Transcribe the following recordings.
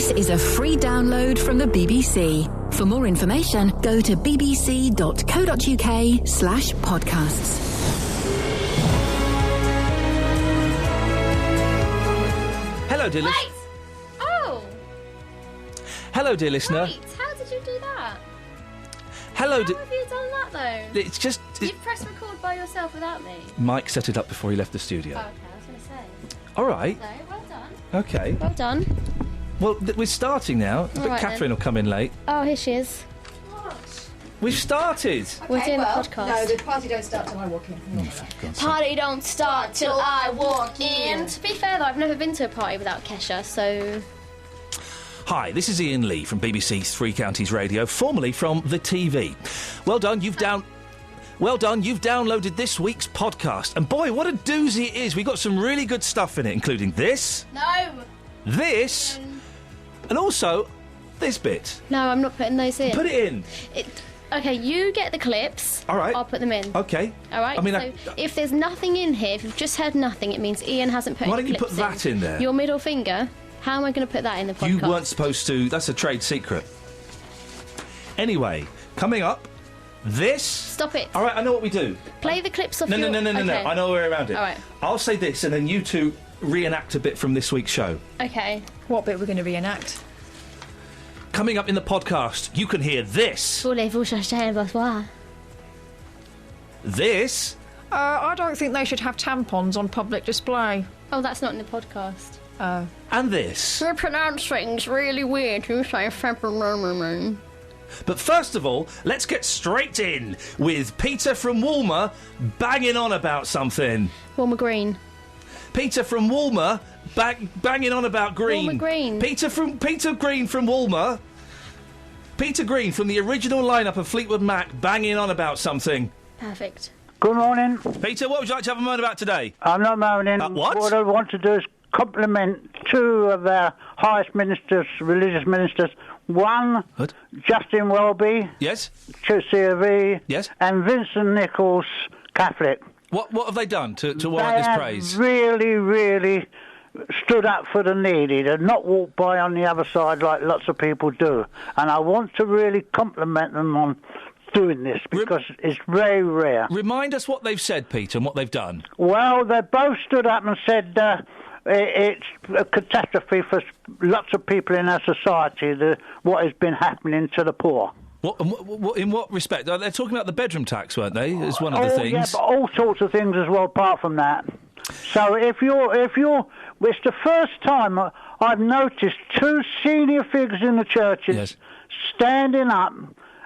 This is a free download from the BBC. For more information, go to bbc.co.uk/podcasts. Hello, dear listener. Wait! Oh! Hello, dear listener. Wait, how did you do that? Hello, How have you done that, though? It's just... You pressed record by yourself without me? Mike set it up before he left the studio. Oh, okay, I was going to say. All right. So, well done. Okay. Well done. Well, we're starting now, but right, Catherine will come in late. Oh, here she is. We've started. We're doing the podcast. No, the party don't start till I walk in. Party don't start till I walk in. To be fair, though, I've never been to a party without Kesha, so... Hi, this is Iainlee from BBC's Three Counties Radio, formerly from the TV. Well done, you've downloaded this week's podcast. And boy, what a doozy it is. We've got some really good stuff in it, including this, this, and also this bit. No, I'm not putting those in. Put it in. Okay, you get the clips. All right. I'll put them in. Okay. All right. I mean, so if there's nothing in here, if you've just heard nothing, it means Iain hasn't put. Why any don't you clips put that in there? Your middle finger. How am I going to put that in the podcast? You weren't supposed to. That's a trade secret. Anyway, coming up, this. Stop it. All right, I know what we do. Play the clips off. No. Okay. I know a way around it. All right. I'll say this, and then you two reenact a bit from this week's show. Okay. What bit we're going to reenact? Coming up in the podcast, you can hear this. This. I don't think they should have tampons on public display. Oh, that's not in the podcast. And this. You pronounce things really weird. You say February. But first of all, let's get straight in with Peter from Walmer banging on about something. Walmer Green. Peter from Walmer banging on about Green. Walmer Green. Peter Green from Walmer. Peter Green from the original lineup of Fleetwood Mac banging on about something. Perfect. Good morning. Peter, what would you like to have a moan about today? I'm not moaning. What? What I want to do is compliment two of our highest ministers, religious ministers. One, What? Justin Welby, Yes? COV, Yes? and Vincent Nichols, Catholic. What have they done to warrant this They praise? have really stood up for the needy. They've not walked by on the other side like lots of people do. And I want to really compliment them on doing this because it's very rare. Remind us what they've said, Peter, and what they've done. Well, they both stood up and said it's a catastrophe for lots of people in our society, what has been happening to the poor. What, in what respect? They're talking about the bedroom tax, weren't they? As one of the things. Yeah, but all sorts of things as well, apart from that. So if you're, it's the first time I've noticed two senior figures in the churches standing up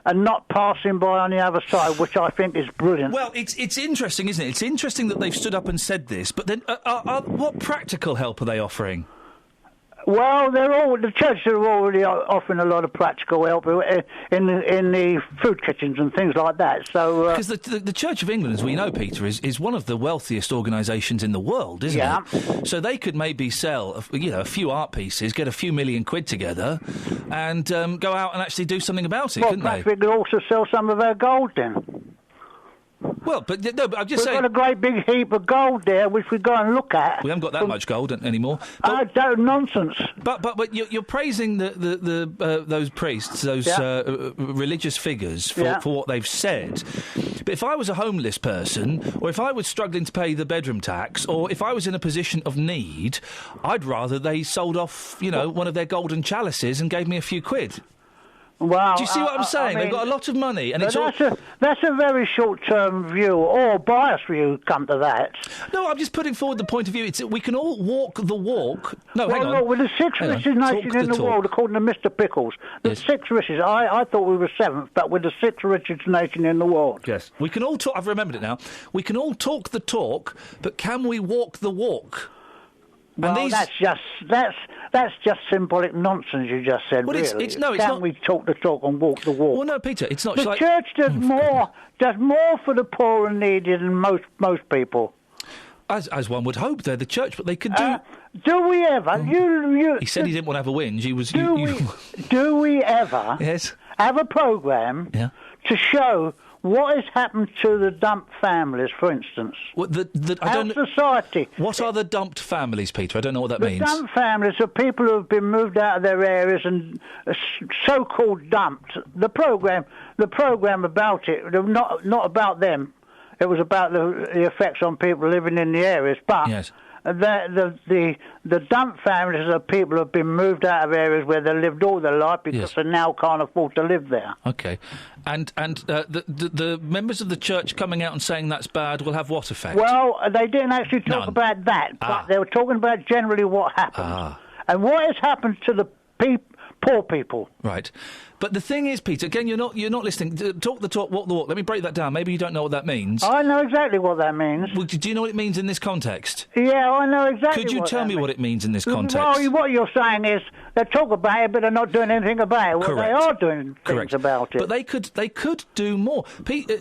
and not passing by on the other side, which I think is brilliant. Well, it's interesting, isn't it? It's interesting that they've stood up and said this, but then what practical help are they offering? Well, the churches are already offering a lot of practical help in the food kitchens and things like that. So because the Church of England, as we know, Peter, is one of the wealthiest organisations in the world, isn't it? So they could maybe sell a few art pieces, get a few million quid together, and go out and actually do something about it, couldn't they? Perhaps we could also sell some of our gold then. Well, but I'm just saying... We've got a great big heap of gold there, which we go and look at. We haven't got that much gold anymore. Nonsense. But you're praising those priests, those religious figures for what they've said. But if I was a homeless person, or if I was struggling to pay the bedroom tax, or if I was in a position of need, I'd rather they sold off, one of their golden chalices and gave me a few quid. Well, do you see what I'm saying? They've got a lot of money, and that's a very short-term view, or biased view. Come to that. No, I'm just putting forward the point of view. We can all walk the walk. No, hang on. Look, with the sixth richest nation in the world, according to Mr. Pickles, the sixth richest. I thought we were seventh, but we're the sixth richest nation in the world. Yes, we can all talk. I've remembered it now. We can all talk the talk, but can we walk the walk? Well, that's just symbolic nonsense you just said. Well, really, it's not. We talk the talk and walk the walk? Well, no, Peter, it's not. The church does more for the poor and needy than most people. As one would hope, they're the church, but they could do. Do we ever? He said he didn't want to have a whinge. He was. Do we ever? Yes. Have a programme to show what has happened to the dumped families, for instance? Society. What are the dumped families, Peter? I don't know what that means. The dumped families are people who have been moved out of their areas and so-called dumped. The programme about it, not about them. It was about the effects on people living in the areas, but. Yes. The dumped families are people who have been moved out of areas where they lived all their life because they now can't afford to live there. Okay, and the members of the church coming out and saying that's bad will have what effect? Well, they didn't actually talk about that, but they were talking about generally what happened and what has happened to the poor people. Right. But the thing is, Peter, again, you're not listening. Talk the talk, walk the walk. Let me break that down. Maybe you don't know what that means. I know exactly what that means. Well, do you know what it means in this context? Yeah, I know exactly. Could you tell me what it means in this context? Well, what you're saying is they talk about it, but they're not doing anything about it. Well, Correct. They are doing things about it. But they could do more. Peter,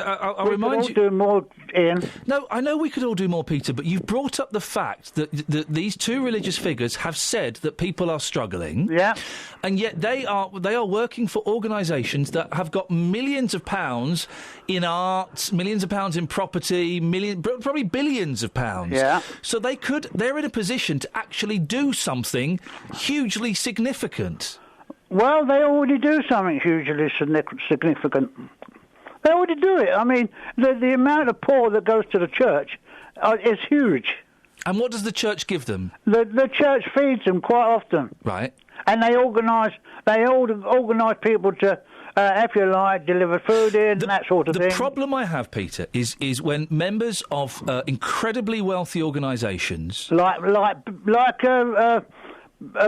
I'll remind you. We could all do more, Ian. No, I know we could all do more, Peter. But you've brought up the fact that these two religious figures have said that people are struggling. Yeah. And yet they are working for organisations that have got millions of pounds in art, millions of pounds in property, probably billions of pounds. Yeah. So they're in a position to actually do something hugely significant. Well, they already do something hugely significant. They already do it. I mean, the amount of poor that goes to the church is huge. And what does the church give them? The church feeds them quite often. Right. And they organise people to, if you like, deliver food in and that sort of thing. The problem I have, Peter, is when members of incredibly wealthy organisations... Like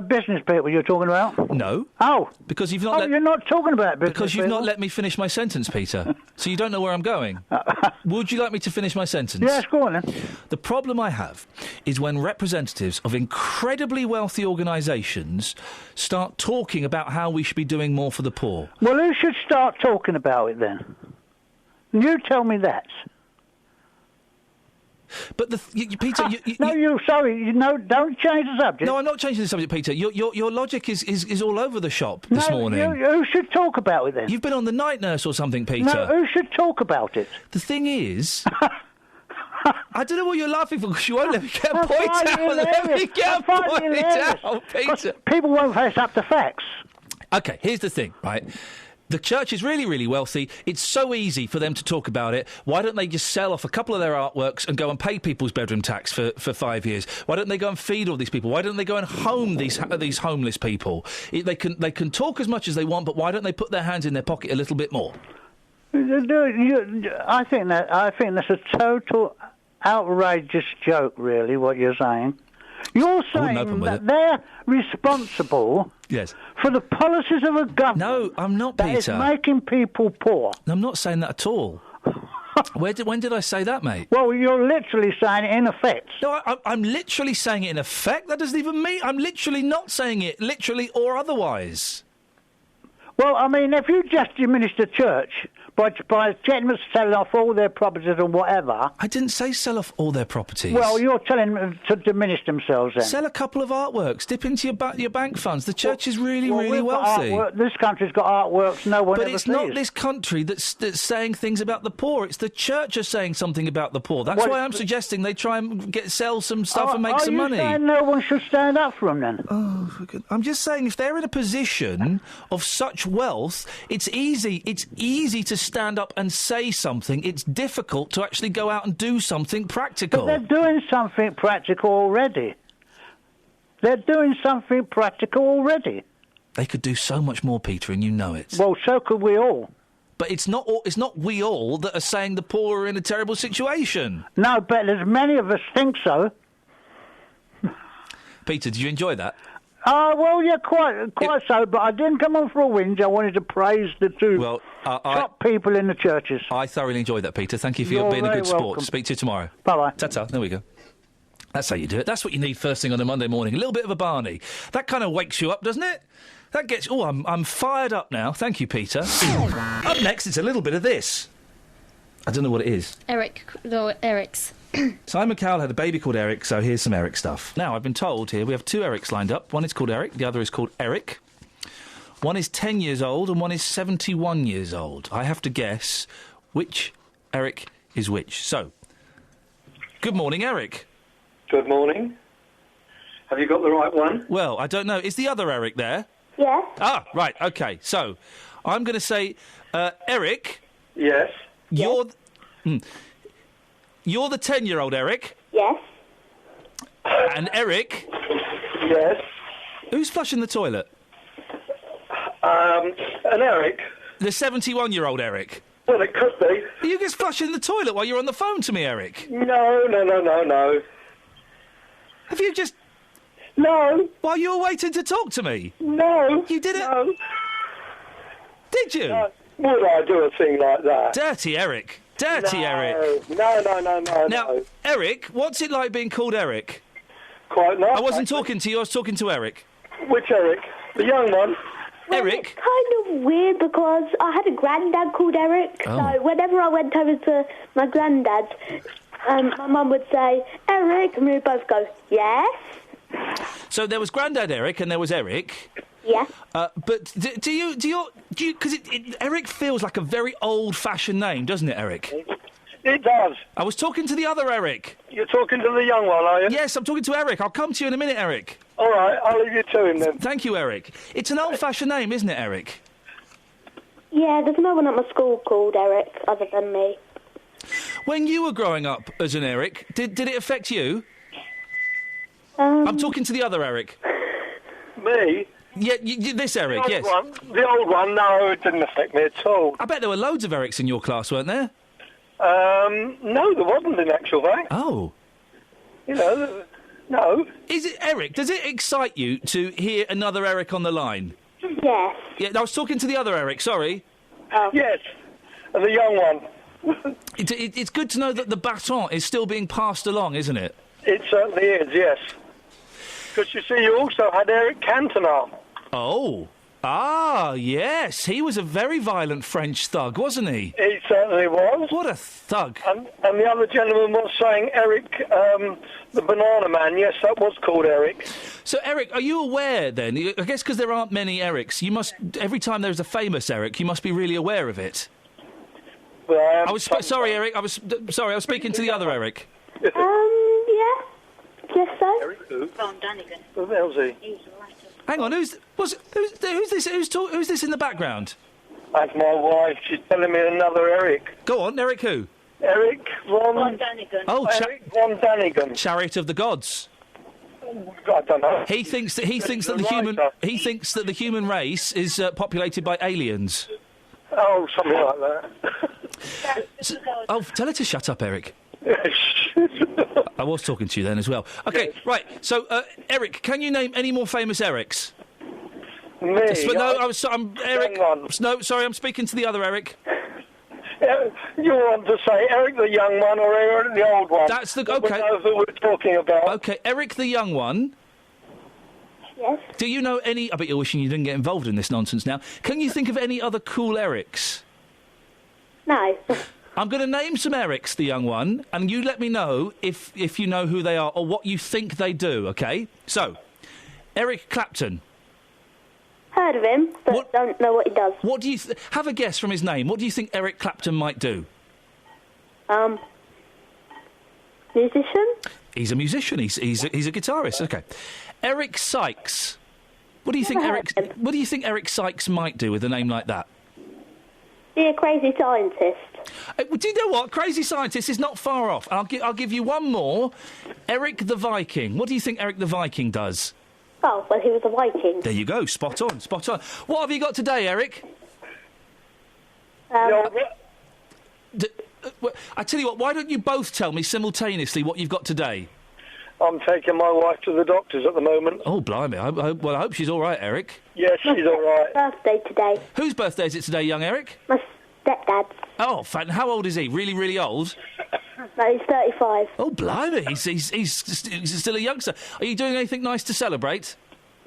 business people you're talking about? No. Oh. Because you've not you're not talking about business Because you've people. not let me finish my sentence, Peter. So you don't know where I'm going. Would you like me to finish my sentence? Yes, go on then. The problem I have is when representatives of incredibly wealthy organisations start talking about how we should be doing more for the poor. Well, who should start talking about it then? You tell me that. But Peter, don't change the subject. No, I'm not changing the subject, Peter. Your logic is all over the shop this morning. Who should talk about it then? You've been on the night nurse or something, Peter. No, who should talk about it? The thing is, I don't know what you're laughing for because you won't let me get a point out. Let me get a point out, Peter. People won't face up to facts. Okay, here's the thing, right? The church is really, really wealthy. It's so easy for them to talk about it. Why don't they just sell off a couple of their artworks and go and pay people's bedroom tax for 5 years? Why don't they go and feed all these people? Why don't they go and home these homeless people? They can talk as much as they want, but why don't they put their hands in their pocket a little bit more? I think that's a total outrageous joke, really, what you're saying. You're saying that they're responsible for the policies of a government. No, I'm not, Peter. That is making people poor. No, I'm not saying that at all. When did I say that, mate? Well, you're literally saying it in effect. No, I'm literally saying it in effect. That doesn't even mean... I'm literally not saying it, literally or otherwise. Well, I mean, if you just diminish the church by getting them to sell off all their properties and whatever... I didn't say sell off all their properties. Well, you're telling them to diminish themselves then. Sell a couple of artworks. Dip into your bank funds. The church is really, really wealthy. This country's got artworks no one ever sees. But it's not this country that's saying things about the poor. It's the church are saying something about the poor. That's why I'm suggesting they try and sell some stuff and make some money. Are you saying no one should stand up for them then? Oh, for good. I'm just saying if they're in a position of such wealth, it's easy to stand up and say something. It's difficult to actually go out and do something practical. But they're doing something practical already. They could do so much more, Peter, and you know it. Well, so could we all. But it's not we all that are saying the poor are in a terrible situation. No, but as many of us think so. Peter, did you enjoy that? Well, yeah, quite so, but I didn't come on for a whinge. I wanted to praise the two top people in the churches. I thoroughly enjoyed that, Peter. Thank you for being a good sport. Speak to you tomorrow. Bye-bye. Ta-ta. There we go. That's how you do it. That's what you need first thing on a Monday morning. A little bit of a Barney. That kind of wakes you up, doesn't it? That gets... Oh, I'm fired up now. Thank you, Peter. Up next, it's a little bit of this. I don't know what it is. Eric's. Simon Cowell had a baby called Eric, so here's some Eric stuff. Now, I've been told here we have two Erics lined up. One is called Eric, the other is called Eric. One is 10 years old and one is 71 years old. I have to guess which Eric is which. So, good morning, Eric. Good morning. Have you got the right one? Well, I don't know. Is the other Eric there? Yes. Ah, right, OK. So, I'm going to say, Eric... Yes. You're the 10-year-old Eric. Yes. And Eric... Yes. Who's flushing the toilet? An Eric. The 71-year-old Eric. Well, it could be. Are you just flushing the toilet while you're on the phone to me, Eric? No. Have you just... No. While you were waiting to talk to me? No. You did it? No. Did you? No. Would I do a thing like that? Dirty Eric. Dirty Eric. No. Now, Eric, what's it like being called Eric? Quite nice. I wasn't talking to you, I was talking to Eric. Which Eric? The young one? Well, Eric? It's kind of weird because I had a granddad called Eric, so whenever I went over to my granddad's, my mum would say, Eric, and we would both go, yes. So there was Grandad Eric and there was Eric. Yeah. But do you, because Eric feels like a very old-fashioned name, doesn't it, Eric? It does. I was talking to the other Eric. You're talking to the young one, are you? Yes, I'm talking to Eric. I'll come to you in a minute, Eric. All right, I'll leave you to him then. Thank you, Eric. It's an old-fashioned name, isn't it, Eric? Yeah, there's no one at my school called Eric other than me. When you were growing up as an Eric, did it affect you? I'm talking to the other Eric. Me? Yeah, this Eric, yes. The old one, no, it didn't affect me at all. I bet there were loads of Erics in your class, weren't there? No, there wasn't in actual fact. Oh. You know, no. Is it, Eric, does it excite you to hear another Eric on the line? Yes. Yeah, I was talking to the other Eric, sorry. Oh. Yes, the young one. It's good to know that the baton is still being passed along, isn't it? It certainly is, yes. Because you see, you also had Eric Cantona. Oh. Ah, yes. He was a very violent French thug, wasn't he? He certainly was. What a thug. And the other gentleman was saying Eric, the Banana Man. Yes, that was called Eric. So, Eric, are you aware, then? I guess because there aren't many Erics, you must... Every time there's a famous Eric, you must be really aware of it. Well, I was... Sorry, Eric. I was speaking to the other Eric. Yeah. Yes, so. Eric who? Ron Dunnigan. Who the hell's he? He's a writer. Hang on, who's this? Who's this in the background? That's my wife. She's telling me another Eric. Go on, Eric who? Eric Ron Dunnigan. Oh, Eric Von Danigan. Chariot of the Gods. I don't know. He thinks that the human race is populated by aliens. Oh, something like that. Tell her to shut up, Eric. I was talking to you then as well. Okay, yes. Right. So, Eric, can you name any more famous Erics? Me? I'm Eric. No, sorry, I'm speaking to the other Eric. You want to say Eric the young one or Eric the old one? That's the okay. We know who we're talking about. Okay, Eric the young one. Yes. Do you know any? I bet you're wishing you didn't get involved in this nonsense now. Can you think of any other cool Erics? No. I'm going to name some Erics, the young one, and you let me know if you know who they are or what you think they do, OK? So, Eric Clapton. Heard of him, but don't know what he does. What do you... have a guess from his name. What do you think Eric Clapton might do? Musician? He's a musician. He's a guitarist. OK. Eric Sykes. What do you think Eric Sykes might do with a name like that? Be a crazy scientist. Do you know what? Crazy scientist is not far off. I'll give you one more. Eric the Viking. What do you think Eric the Viking does? Oh, well, he was a Viking. There you go. Spot on. Spot on. What have you got today, Eric? I tell you what, why don't you both tell me simultaneously what you've got today? I'm taking my wife to the doctors at the moment. Oh, blimey. I hope she's all right, Eric. Yes, she's all right. Birthday today. Whose birthday is it today, young Eric? My stepdad's. Oh, how old is he? Really, really old? No, he's 35. Oh, blimey. He's still a youngster. Are you doing anything nice to celebrate?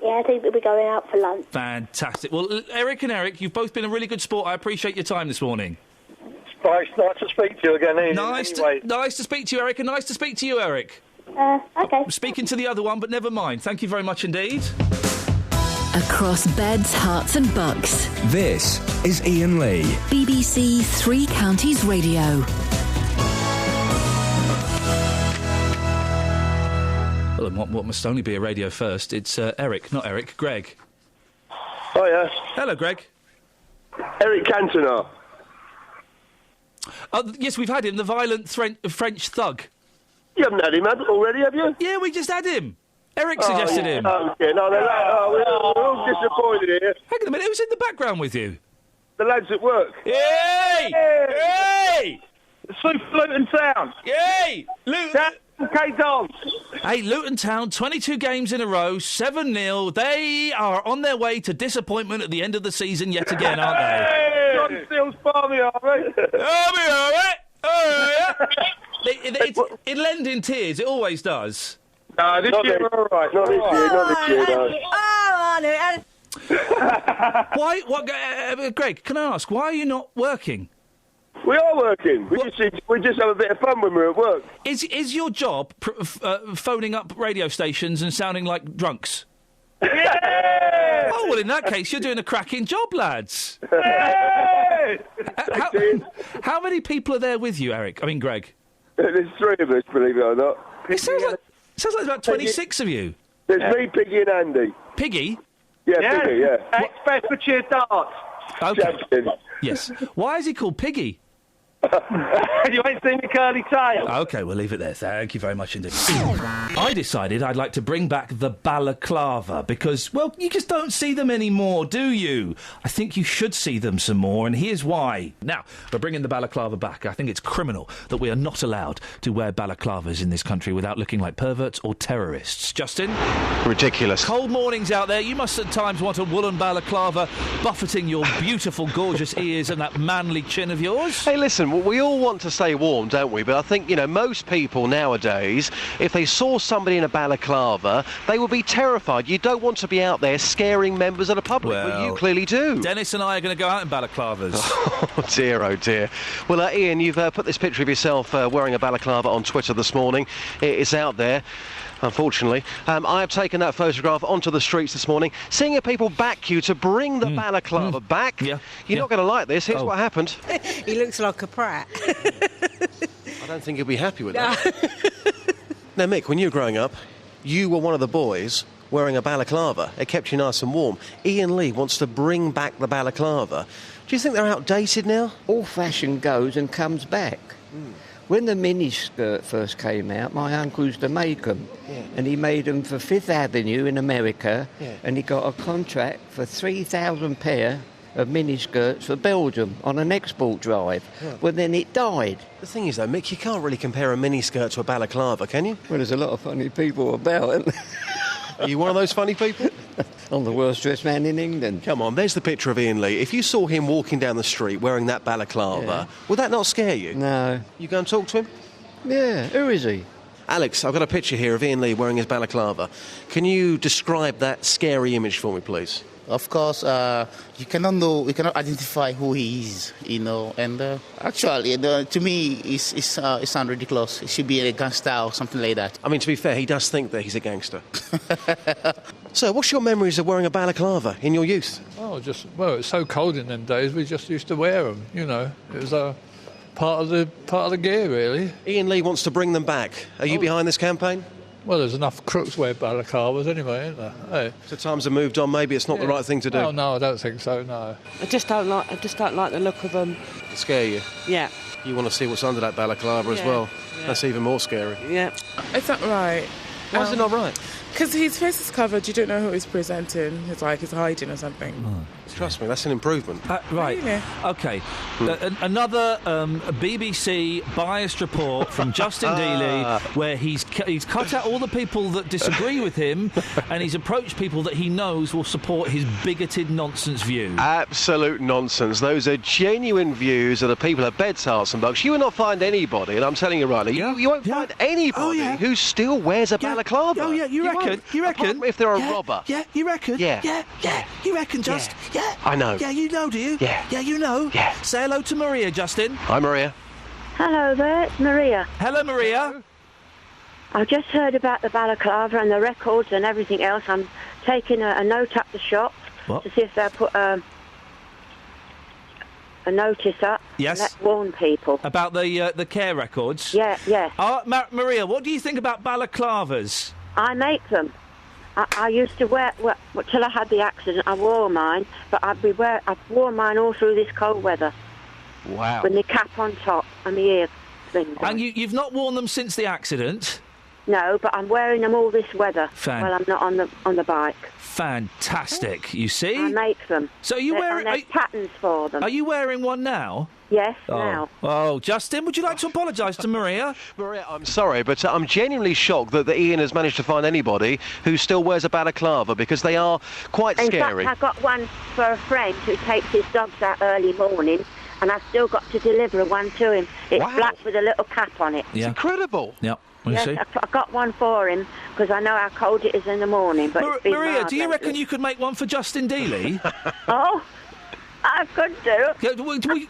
Yeah, I think we'll be going out for lunch. Fantastic. Well, Eric and Eric, you've both been a really good sport. I appreciate your time this morning. Nice to speak to you again. Nice to speak to you, Eric, and nice to speak to you, Eric. Okay. I'm speaking to the other one, but never mind. Thank you very much indeed. across beds, hearts and bucks. This is Iain Lee. BBC Three Counties Radio. Well, and what must only be a radio first, it's Greg. Hiya. Hello, Greg. Eric Cantona. Yes, we've had him, the violent French thug. You haven't had him already, have you? Yeah, we just had him. Eric suggested him. Okay, we're all disappointed here. Hang on a minute, who's in the background with you? The lads at work. Yay! Yay! Luton Town. Yay! K-Dons. Hey, Luton Town, 22 games in a row, 7-0. They are on their way to disappointment at the end of the season yet again, aren't they? John Steele's Barmy, are they? It'll end in tears, it always does. No, this year we're all right. Not this year, no. Why? Greg, can I ask, why are you not working? We are working. We just have a bit of fun when we're at work. Is your job phoning up radio stations and sounding like drunks? Yeah! Oh, well, in that case, you're doing a cracking job, lads. Yeah! How many people are there with you, Greg? There's 3 of us, believe it or not. It sounds like there's about 26 of you. There's me, Piggy and Andy. Piggy? Yeah, Piggy, yeah. Ex-Bedfordshire darts. Okay. Champion. Yes. Why is he called Piggy? You ain't seen the curly tail. OK, we'll leave it there. Thank you very much indeed. I decided I'd like to bring back the balaclava because, well, you just don't see them anymore, do you? I think you should see them some more, and here's why. Now, we're bringing the balaclava back. I think it's criminal that we are not allowed to wear balaclavas in this country without looking like perverts or terrorists. Justin? Ridiculous. Cold mornings out there. You must at times want a woolen balaclava buffeting your beautiful, gorgeous ears and that manly chin of yours. Hey, listen, we all want to stay warm, don't we? But I think, most people nowadays, if they saw somebody in a balaclava, they would be terrified. You don't want to be out there scaring members of the public, but you clearly do. Dennis and I are going to go out in balaclavas. Oh, dear. Well, Iain, you've put this picture of yourself wearing a balaclava on Twitter this morning. It's out there. Unfortunately, I have taken that photograph onto the streets this morning, seeing if people back you to bring the balaclava back. Yeah. You're not going to like this. Here's what happened. He looks like a prat. I don't think he'll be happy with that. Now, Mick, when you were growing up, you were one of the boys wearing a balaclava. It kept you nice and warm. Iain Lee wants to bring back the balaclava. Do you think they're outdated now? All fashion goes and comes back. When the miniskirt first came out, my uncle used to make them. Yeah. And he made them for Fifth Avenue in America. Yeah. And he got a contract for 3,000 pair of miniskirts for Belgium on an export drive. Yeah. Well, then it died. The thing is, though, Mick, you can't really compare a miniskirt to a balaclava, can you? Well, there's a lot of funny people about. Are you one of those funny people? I'm the worst dressed man in England. Come on, there's the picture of Iain Lee. If you saw him walking down the street wearing that balaclava, would that not scare you? No. You go and talk to him? Yeah, who is he? Alex, I've got a picture here of Iain Lee wearing his balaclava. Can you describe that scary image for me, please? Of course, you cannot identify who he is, and actually, to me, it sounds ridiculous. It should be a gangster or something like that. I mean, to be fair, he does think that he's a gangster. So, what's your memories of wearing a balaclava in your youth? Oh, it's so cold in them days, we just used to wear them, It was part of the gear, really. Iain Lee wants to bring them back. Are you behind this campaign? Well, there's enough crooks wear balaclavas anyway, isn't there? Hey. So times have moved on. Maybe it's not the right thing to do. Oh no, I don't think so. No. I just don't like the look of them. They scare you? Yeah. You want to see what's under that balaclava as well? Yeah. That's even more scary. Yeah. It's not right. Why is it not right? Because his face is covered. You don't know who he's presenting. It's like he's hiding or something. Trust me, that's an improvement. Right. Really? OK. Another BBC biased report from Justin Dealey where he's cut out all the people that disagree with him and he's approached people that he knows will support his bigoted nonsense view. Absolute nonsense. Those are genuine views of the people at Beds, Hearts and Bucks. You will not find anybody, and I'm telling you rightly, you won't find anybody who still wears a balaclava. Oh, yeah, you reckon? You reckon? If they're a robber. Yeah, you reckon? Yeah. You reckon, Just? Yeah. I know. Yeah, you know, do you? Yeah, you know. Yeah. Say hello to Maria, Justin. Hi, Maria. Hello there, it's Maria. Hello, Maria. I've just heard about the balaclava and the records and everything else. I'm taking a note up the shop to see if they'll put a notice up. Yes. Let's warn people. About the care records? Yeah. Maria, what do you think about balaclavas? I make them. I used to wear, till I had the accident, I wore mine, but I've worn mine all through this cold weather. Wow. With the cap on top and the ear things on. And you've not worn them since the accident? No, but I'm wearing them all this weather while I'm not on the bike. Fantastic. You see? I make them. So are you wearing... There's patterns for them. Are you wearing one now? Yes, now. Oh, Justin, would you like to apologise to Maria? Maria, I'm sorry, but I'm genuinely shocked that Ian has managed to find anybody who still wears a balaclava, because they are quite scary. In fact, I got one for a friend who takes his dogs out early morning, and I've still got to deliver one to him. It's black with a little cap on it. It's incredible. Yep. Yes, I got one for him because I know how cold it is in the morning. But it's been Maria, mild do you reckon lately. you could make one for Justin Dealey? Oh, I could do.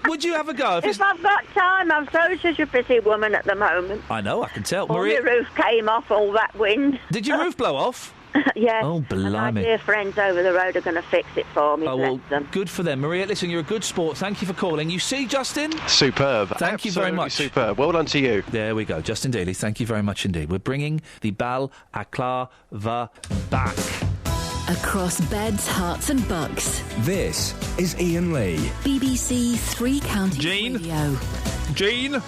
Would you have a go? If I've got time, I'm such a busy woman at the moment. I know, I can tell. All Maria, the roof came off, all that wind. did your roof blow off? Yeah. Oh, And my blimey. dear friends over the road are going to fix it for me. Oh, well, bless them. good for them. Maria, listen, you're a good sport. Thank you for calling. You see, Justin? Superb. Thank you very much. Superb. Well done to you. There we go. Justin Dealey, thank you very much indeed. We're bringing the balaclava back. Across beds, hearts and bucks. This is Iainlee. BBC Three Counties Radio. Jean.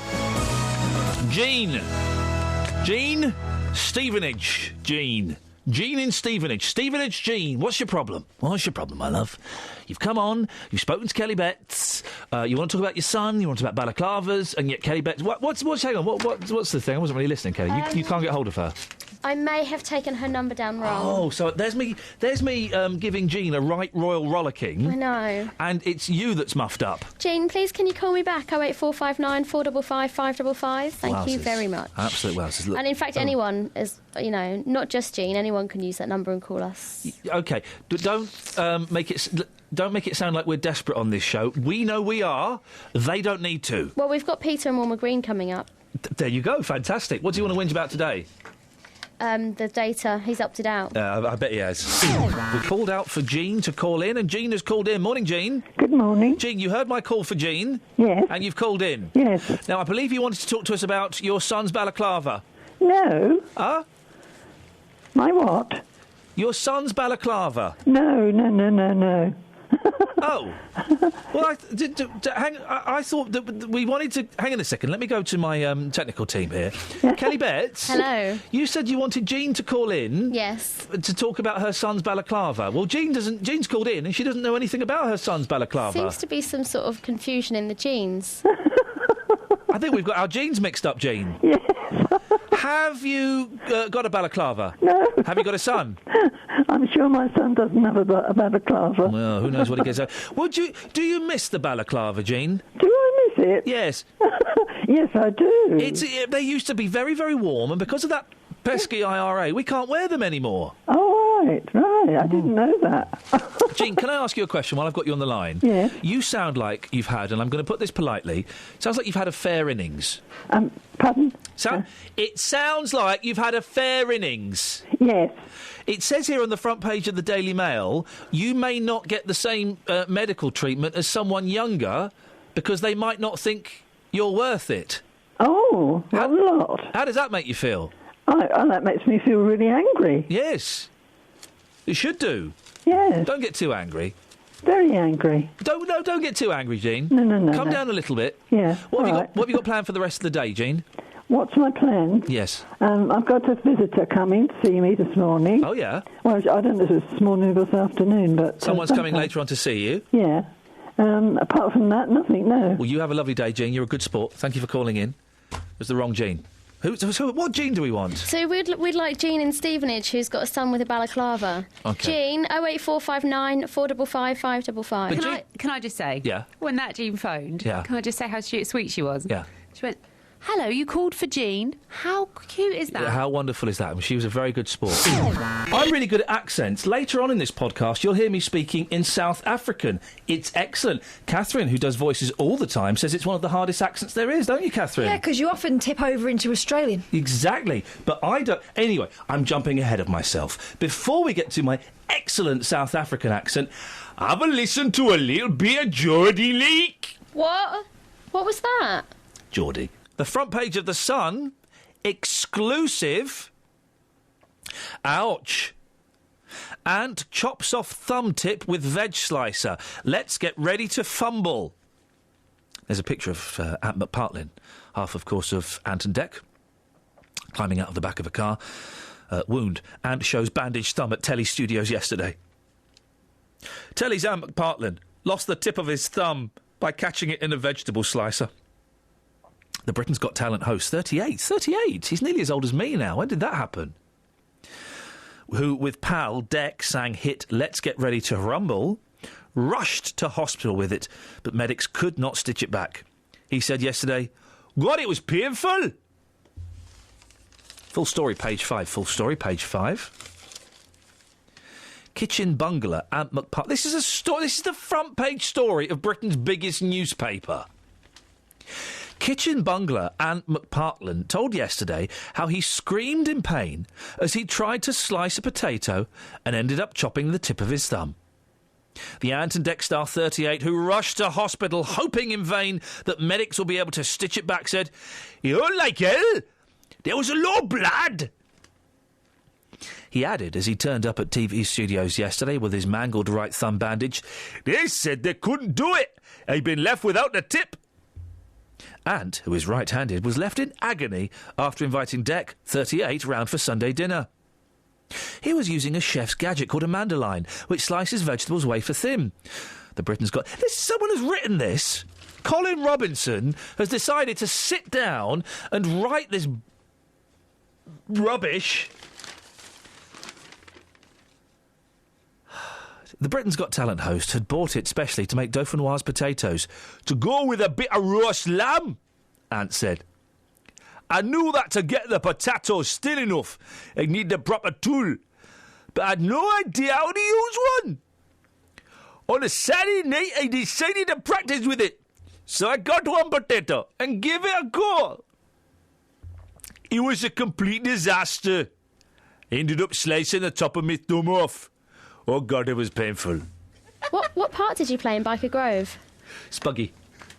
Stevenage. Jean in Stevenage. Stevenage, Jean. What's your problem? What's your problem, my love? You've come on, you've spoken to Kelly Betts, you want to talk about your son, you want to talk about balaclavas, and yet Kelly Betts... What's hang on, what's the thing? I wasn't really listening, Kelly. You can't get hold of her. I may have taken her number down wrong. Oh, so there's me giving Jean a right royal rollicking. I know. And it's you that's muffed up. Jean, please can you call me back? 08459 455 555. Thank you very much. Absolute wowzers. Look, And in fact, anyone is, not just Jean, anyone can use that number and call us. OK, don't make it sound like we're desperate on this show. We know we are. They don't need to. Well, we've got Peter and Wilma Green coming up. There you go. Fantastic. What do you want to whinge about today? The data. He's opted out. I bet he has. We called out for Jean to call in, and Jean has called in. Morning, Jean. Good morning. Jean, you heard my call for Jean? Yes. And you've called in? Yes. Now, I believe you wanted to talk to us about your son's balaclava. No. Huh? My what? Your son's balaclava. No. Oh. Well, I thought that we wanted to... Hang on a second. Let me go to my technical team here. Kelly Betts. Hello. You said you wanted Jean to call in... Yes. ...to talk about her son's balaclava. Well, Jean's called in and she doesn't know anything about her son's balaclava. Seems to be some sort of confusion in the genes. I think we've got our genes mixed up, Jean. Yes. Have you got a balaclava? No. Have you got a son? I'm sure my son doesn't have a balaclava. Well, who knows what he gets out. Do you miss the balaclava, Jean? Do I miss it? Yes. Yes, I do. They used to be very, very warm, and because of that pesky IRA, we can't wear them anymore. Oh, right. I didn't know that. Jean, can I ask you a question while I've got you on the line? Yes. You sound like you've had, and I'm going to put this politely, sounds like you've had a fair innings. Pardon? It sounds like you've had a fair innings. Yes. It says here on the front page of the Daily Mail, you may not get the same medical treatment as someone younger because they might not think you're worth it. Oh, what a lot. How does that make you feel? That makes me feel really angry. Yes. You should do. Yes. Don't get too angry. Very angry. Don't get too angry, Jean. No. Calm down a little bit. Yeah. What have you got planned for the rest of the day, Jean? What's my plan? Yes. I've got a visitor coming to see me this morning. Oh, yeah? Well, I don't know if it's this morning or this afternoon, but... Someone's coming later on to see you? Yeah. Apart from that, nothing, no. Well, you have a lovely day, Jean. You're a good sport. Thank you for calling in. It was the wrong Jean. What Jean do we want? So we'd like Jean in Stevenage, who's got a son with a balaclava. Okay. Jean, 08459 455 555. Can I just say? Yeah. When that Jean phoned, yeah. can I just say how sweet she was? Yeah. She went, hello, you called for Jean. How cute is that? Yeah, how wonderful is that? I mean, she was a very good sport. I'm really good at accents. Later on in this podcast, you'll hear me speaking in South African. It's excellent. Catherine, who does voices all the time, says it's one of the hardest accents there is, don't you, Catherine? Yeah, because you often tip over into Australian. Exactly. But I don't... Anyway, I'm jumping ahead of myself. Before we get to my excellent South African accent, have a listen to a little bit of Geordie Leak. What? What was that? Geordie. The front page of The Sun, exclusive. Ouch. Ant chops off thumb tip with veg slicer. Let's get ready to fumble. There's a picture of Ant McPartlin, half, of course, of Ant and Dec, climbing out of the back of a car. Wound. Ant shows bandaged thumb at Telly Studios yesterday. Telly's Ant McPartlin lost the tip of his thumb by catching it in a vegetable slicer. The Britain's Got Talent host, 38. 38? He's nearly as old as me now. When did that happen? Who, with pal Dec, sang hit Let's Get Ready to Rumble, rushed to hospital with it, but medics could not stitch it back. He said yesterday, God, it was painful. Full story, page 5. Full story, page 5. Kitchen bungler, Ant McPartlin. This is a story. This is the front page story of Britain's biggest newspaper. Kitchen bungler Ant McPartlin told yesterday how he screamed in pain as he tried to slice a potato and ended up chopping the tip of his thumb. The Ant and Dec star 38, who rushed to hospital hoping in vain that medics will be able to stitch it back, said, "You're like hell. There was a lot of blood." He added, as he turned up at TV studios yesterday with his mangled right thumb bandage, "They said they couldn't do it. I've been left without the tip." Ant, who is right-handed, was left in agony after inviting Dec, 38, round for Sunday dinner. He was using a chef's gadget called a mandoline, which slices vegetables wafer thin. The Britain's Got... Someone has written this. Colin Robinson has decided to sit down and write this rubbish. The Britain's Got Talent host had bought it specially to make Dauphinoise potatoes. To go with a bit of roast lamb, Ant said. I knew that to get the potatoes still enough, I'd need the proper tool. But I had no idea how to use one. On a Saturday night, I decided to practice with it. So I got one potato and gave it a go. It was a complete disaster. I ended up slicing the top of my thumb off. Oh, God, it was painful. What part did you play in Biker Grove? Spuggy.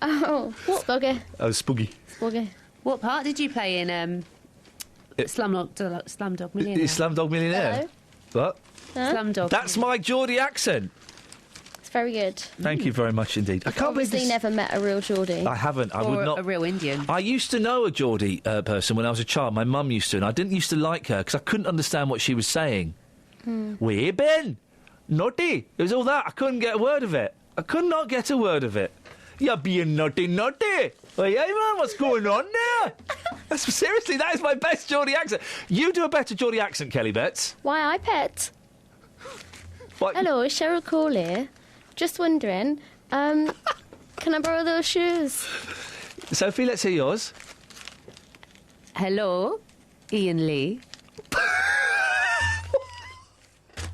Oh, what? Spuggy. Oh, Spuggy. Spuggy. What part did you play in Slumdog Millionaire? Slumdog Millionaire? Hello? What? Huh? Slumdog. That's my Geordie accent. It's very good. Thank you very much indeed. I can't believe obviously never met a real Geordie. I haven't. I would not. A real Indian. I used to know a Geordie person when I was a child. My mum used to, and I didn't used to like her because I couldn't understand what she was saying. Where been? Naughty. It was all that. I couldn't get a word of it. I could not get a word of it. You're being naughty. Well, yeah, man, what's going on there? Seriously, that is my best Geordie accent. You do a better Geordie accent, Kelly Betts. Why, I pet. What? Hello, Cheryl Cole here. Just wondering, can I borrow those shoes? Sophie, let's hear yours. Hello, Iainlee.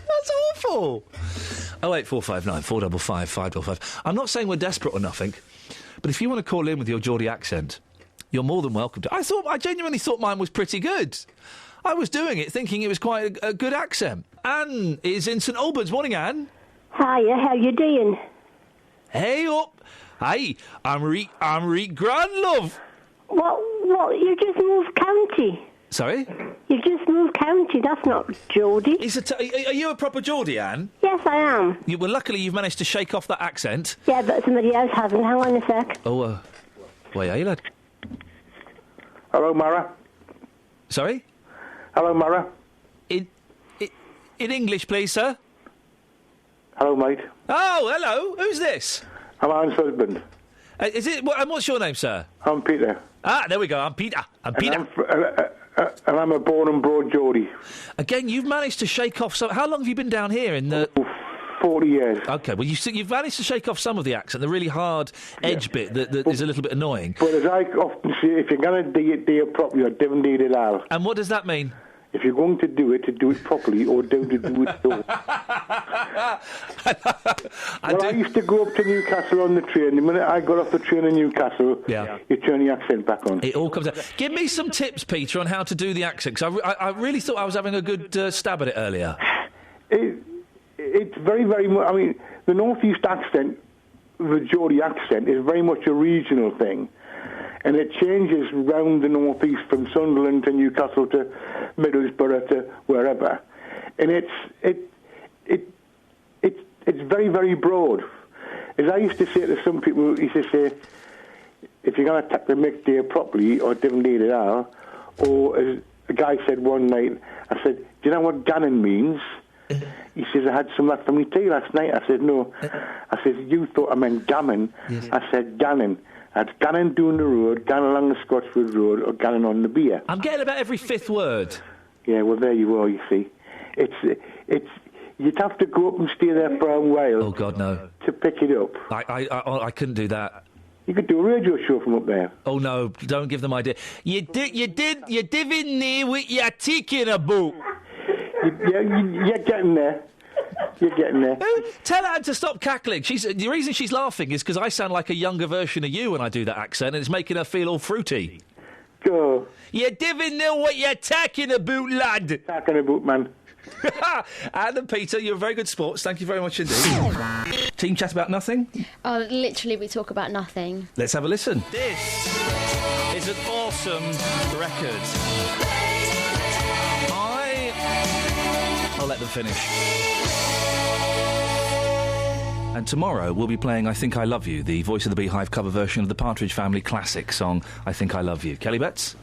That's awful. 08459 455 555. I'm not saying we're desperate or nothing, but if you want to call in with your Geordie accent, you're more than welcome to. I genuinely thought mine was pretty good. I was doing it thinking it was quite a good accent. Anne is in St Albans. Morning, Anne. Hiya, how you doing? Hey up. Hey, I'm re grand, love. What, you just moved county? Sorry? You just moved county, that's not Geordie. Are you a proper Geordie, Anne? Yes, I am. Well, luckily you've managed to shake off that accent. Yeah, but somebody else hasn't. Hang on a sec. Oh, where are you, lad? Hello, Mara. Sorry? Hello, Mara. In English, please, sir. Hello, mate. Oh, hello. Who's this? I'm Anne's husband. Is it? And what's your name, sir? I'm Peter. Ah, there we go. I'm Peter. And I'm a born and brought Geordie. Again, you've managed to shake off. So, how long have you been down here in the? 40 years. OK, well, you've managed to shake off some of the accent, the really hard edge bit that is a little bit annoying. But as I often say, if you're going to do it properly, or don't need it out. And what does that mean? If you're going to do it properly, or don't do it at all. I used to go up to Newcastle on the train. The minute I got off the train in Newcastle, you turn the accent back on. It all comes out. Give me some tips, Peter, on how to do the accent, because I really thought I was having a good stab at it earlier. It's very, very much... I mean, the North East accent, the Geordie accent, is very much a regional thing. And it changes round the North East from Sunderland to Newcastle to Middlesbrough to wherever. And it's very, very broad. As I used to say to some people, I used to say, if you're going to take the mixed day properly, or didn't need it out, or as a guy said one night, I said, do you know what Gannon means? He says, I had some of that from my tea last night. I said, no. I said, you thought I meant gammon. Yes. I said, Gannon. I had Gannon down the road, Gannon along the Scotchwood Road, or Gannon on the beer. I'm getting about every fifth word. Yeah, well, there you are, you see. It's you'd have to go up and stay there for a while. Oh, God, no. To pick it up. I couldn't do that. You could do a radio show from up there. Oh, no, don't give them idea. You divin there with your ticking a boot. You're getting there. You're getting there. Tell her to stop cackling. The reason she's laughing is because I sound like a younger version of you when I do that accent, and it's making her feel all fruity. Go. You didn't know what you're talking about, lad. Talking about, man. Adam, Peter, you're very good sports. Thank you very much indeed. Team chat about nothing? Oh, literally, we talk about nothing. Let's have a listen. This is an awesome record. I'll let them finish. And tomorrow we'll be playing I Think I Love You, the Voice of the Beehive cover version of the Partridge Family classic song I Think I Love You. Kelly Betts?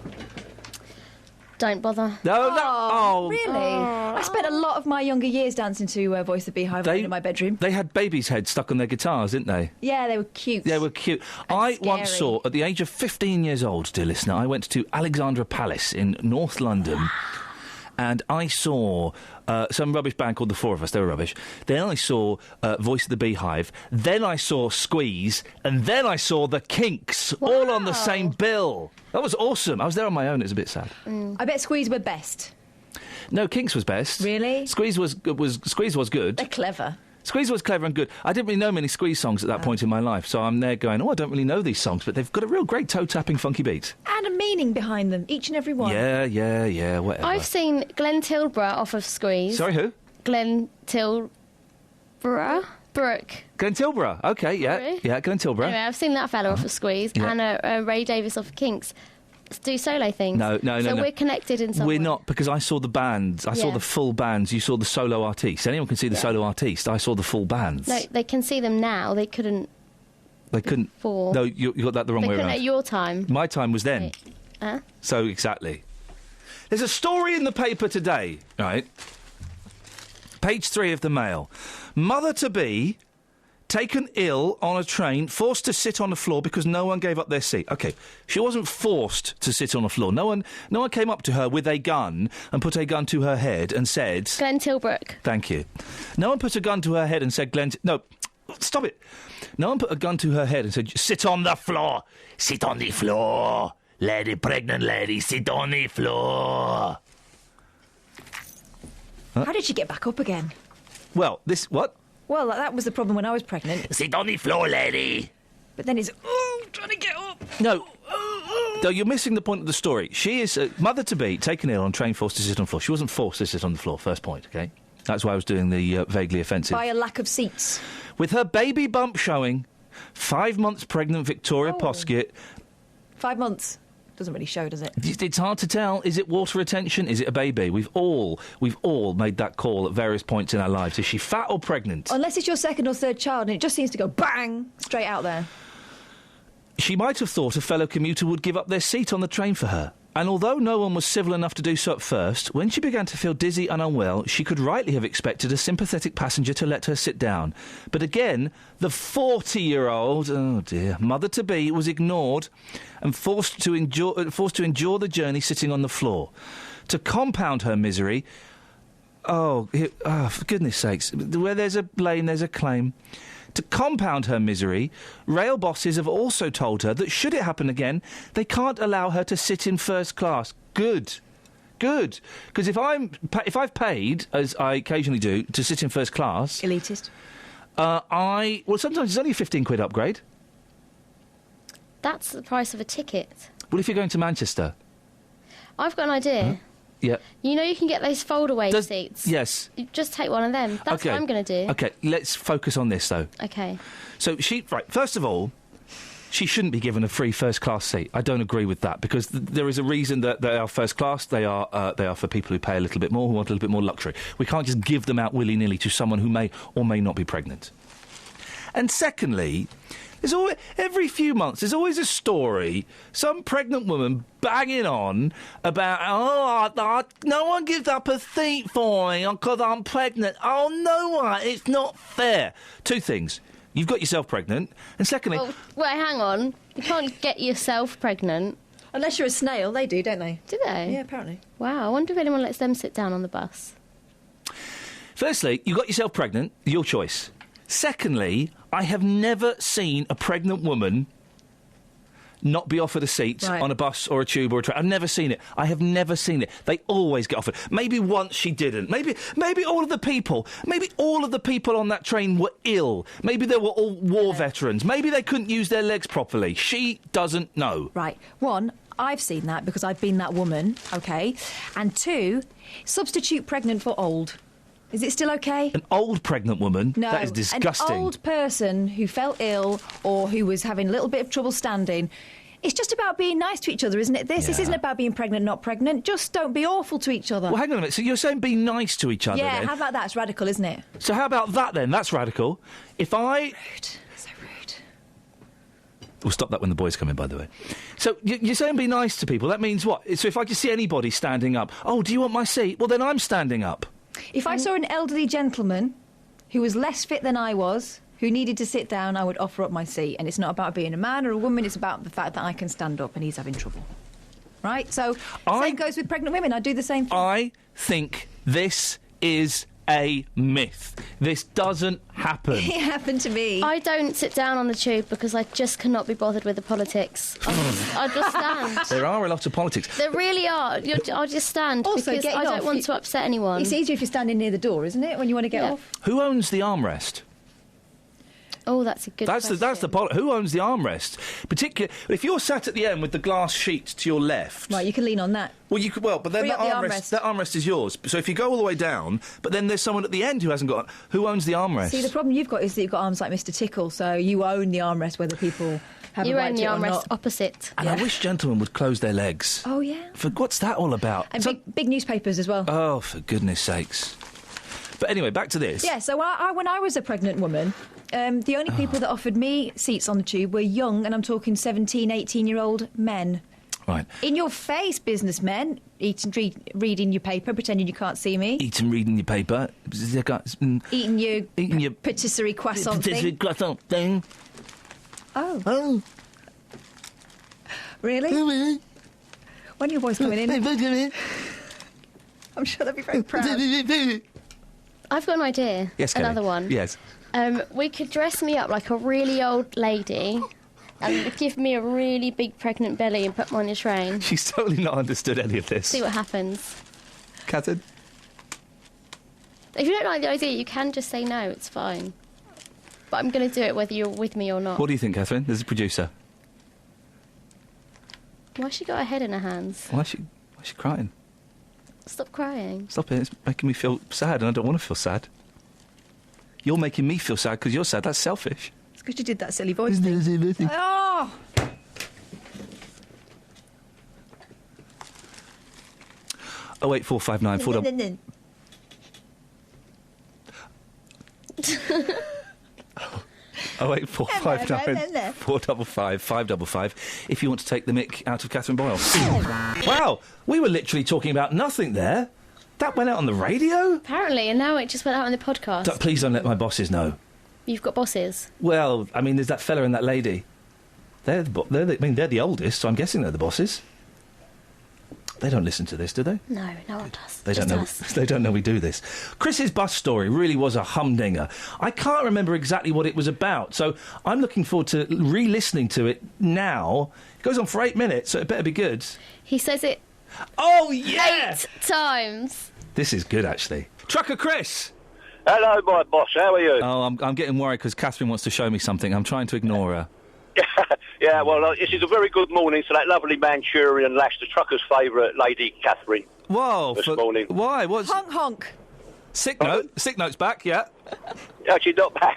Don't bother. No. Oh. Really? I spent a lot of my younger years dancing to Voice of the Beehive in my bedroom. They had babies' heads stuck on their guitars, didn't they? Yeah, they were cute. They were cute. I once saw, at the age of 15 years old, dear listener, I went to Alexandra Palace in North London. And I saw some rubbish band called The Four of Us. They were rubbish. Then I saw Voice of the Beehive. Then I saw Squeeze. And then I saw The Kinks, all on the same bill. That was awesome. I was there on my own. It was a bit sad. I bet Squeeze were best. No, Kinks was best. Really? Squeeze was good. They're clever. Squeeze was clever and good. I didn't really know many Squeeze songs at that point in my life, so I'm there going, I don't really know these songs, but they've got a real great toe-tapping funky beat. And a meaning behind them, each and every one. Yeah, whatever. I've seen Glenn Tilborough off of Squeeze. Sorry, who? Glenn Tilborough? Brooke. Glenn Tilborough, OK, yeah. Really? Yeah, Glenn Tilborough. Anyway, I've seen that fella off of Squeeze, and Ray Davis off of Kinks. Do solo things. No. So we're connected in some way. We're not, because I saw the bands. I saw the full bands. You saw the solo artiste. Anyone can see the solo artiste. I saw the full bands. No, they can see them now. They couldn't. They couldn't. Before. No, you got that the wrong way around. At your time. My time was then. Right. Huh? So, exactly. There's a story in the paper today, right? Page 3 of the Mail. Mother-to-be taken ill on a train, forced to sit on the floor because no one gave up their seat. OK, she wasn't forced to sit on the floor. No one came up to her with a gun and put a gun to her head and said... Glenn Tilbrook. Thank you. No one put a gun to her head and said, No, stop it. No one put a gun to her head and said, sit on the floor. Sit on the floor. Lady, pregnant lady, sit on the floor. Huh? How did she get back up again? Well, what? Well, that was the problem when I was pregnant. Sit on the floor, lady. But then it's, trying to get up. No, you're missing the point of the story. She is mother-to-be, taken ill on train, forced to sit on the floor. She wasn't forced to sit on the floor, first point, OK? That's why I was doing the vaguely offensive. By a lack of seats. With her baby bump showing, 5 months pregnant Victoria Poskett... 5 months. Doesn't really show, does it? It's hard to tell. Is it water retention? Is it a baby? We've all made that call at various points in our lives. Is she fat or pregnant? Unless it's your second or third child, and it just seems to go bang straight out there. She might have thought a fellow commuter would give up their seat on the train for her. And although no one was civil enough to do so at first, when she began to feel dizzy and unwell, she could rightly have expected a sympathetic passenger to let her sit down. But again, the 40-year-old, oh dear, mother-to-be was ignored and forced to endure the journey sitting on the floor. To compound her misery, For goodness sakes. Where there's a blame, there's a claim. To compound her misery, rail bosses have also told her that should it happen again, they can't allow her to sit in first class. Good. Because if I've paid, as I occasionally do, to sit in first class... Elitist. Sometimes it's only a 15 quid upgrade. That's the price of a ticket. Well, if you're going to Manchester... I've got an idea. Huh? Yeah. You know you can get those fold-away seats? Yes. You just take one of them. That's what I'm going to do. OK, let's focus on this, though. OK. So, first of all, she shouldn't be given a free first-class seat. I don't agree with that, because there is a reason that they are first-class. They are for people who pay a little bit more, who want a little bit more luxury. We can't just give them out willy-nilly to someone who may or may not be pregnant. And secondly... every few months, there's always a story, some pregnant woman banging on about, no one gives up a seat for me because I'm pregnant. Oh, no one. It's not fair. Two things. You've got yourself pregnant. And secondly... Oh, wait, hang on. You can't get yourself pregnant. Unless you're a snail. They do, don't they? Do they? Yeah, apparently. Wow, I wonder if anyone lets them sit down on the bus. Firstly, you got yourself pregnant. Your choice. Secondly, I have never seen a pregnant woman not be offered a seat on a bus or a tube or a train. I've never seen it. I have never seen it. They always get offered. Maybe once she didn't. Maybe all of the people on that train were ill. Maybe they were all war veterans. Maybe they couldn't use their legs properly. She doesn't know. Right. One, I've seen that because I've been that woman, OK? And two, substitute pregnant for old. Is it still OK? An old pregnant woman? No. That is disgusting. An old person who felt ill or who was having a little bit of trouble standing. It's just about being nice to each other, isn't it? This isn't about being pregnant, not pregnant. Just don't be awful to each other. Well, hang on a minute. So you're saying be nice to each other, Yeah, then? how about that? It's radical, isn't it? So how about that, then? That's radical. If I... Rude. So rude. We'll stop that when the boys come in, by the way. So you're saying be nice to people. That means what? So if I just see anybody standing up, oh, do you want my seat? Well, then I'm standing up. If I saw an elderly gentleman who was less fit than I was, who needed to sit down, I would offer up my seat. And it's not about being a man or a woman, it's about the fact that I can stand up and he's having trouble. Right? So, same goes with pregnant women. I do the same thing. I think this is a myth. This doesn't happen. It happened to me. I don't sit down on the tube because I just cannot be bothered with the politics. I just stand. There are a lot of politics. There really are. I'll just stand also, because I don't want to upset anyone. It's easier if you're standing near the door, isn't it, when you want to get off? Who owns the armrest? Oh, that's a good question. That's the who owns the armrest? Particularly if you're sat at the end with the glass sheet to your left. Right, you can lean on that. Well, you could. Well, but then that armrest is yours. So if you go all the way down, but then there's someone at the end who hasn't got. Who owns the armrest? See, the problem you've got is that you've got arms like Mr. Tickle, so you own the armrest whether people have a right to it or not. You own the armrest opposite. And I wish gentlemen would close their legs. Oh yeah. What's that all about? And big newspapers as well. Oh, for goodness sakes. But anyway, back to this. Yeah, so when I was a pregnant woman, the only people that offered me seats on the tube were young, and I'm talking 17, 18-year-old men. Right. In your face, businessmen, reading your paper, pretending you can't see me. Reading your paper. Eating your patisserie croissant thing. Oh. Really? When are your boys coming in? I'm sure they'll be very proud. I've got an idea. Yes, Kelly. Another one. Yes. We could dress me up like a really old lady and give me a really big pregnant belly and put me on a train. She's totally not understood any of this. See what happens. Catherine? If you don't like the idea, you can just say no, it's fine. But I'm going to do it whether you're with me or not. What do you think, Catherine? There's a producer. Why's she got her head in her hands? Why's she crying? Stop crying. Stop it. It's making me feel sad, and I don't want to feel sad. You're making me feel sad because you're sad. That's selfish. It's because you did that silly voice thing. Oh! 08459 4... 08459 455 555 if you want to take the mick out of Catherine Boyle. Wow, we were literally talking about nothing there. That went out on the radio? Apparently, and now it just went out on the podcast. Please don't let my bosses know. You've got bosses? Well, I mean, there's that fella and that lady. They're the oldest, so I'm guessing they're the bosses. They don't listen to this, do they? No, no one does. They don't know. They don't know we do this. Chris's bus story really was a humdinger. I can't remember exactly what it was about, so I'm looking forward to re-listening to it now. It goes on for 8 minutes, so it better be good. He says it. Oh yeah! 8 times. This is good, actually. Trucker Chris. Hello, my boss. How are you? Oh, I'm getting worried because Catherine wants to show me something. I'm trying to ignore her. Yeah, well, this is a very good morning to that lovely Manchurian lass, the trucker's favourite lady, Catherine. Whoa! This morning. Why? What's honk honk? Sick note. Sick note's back. Yeah. No, she's not back.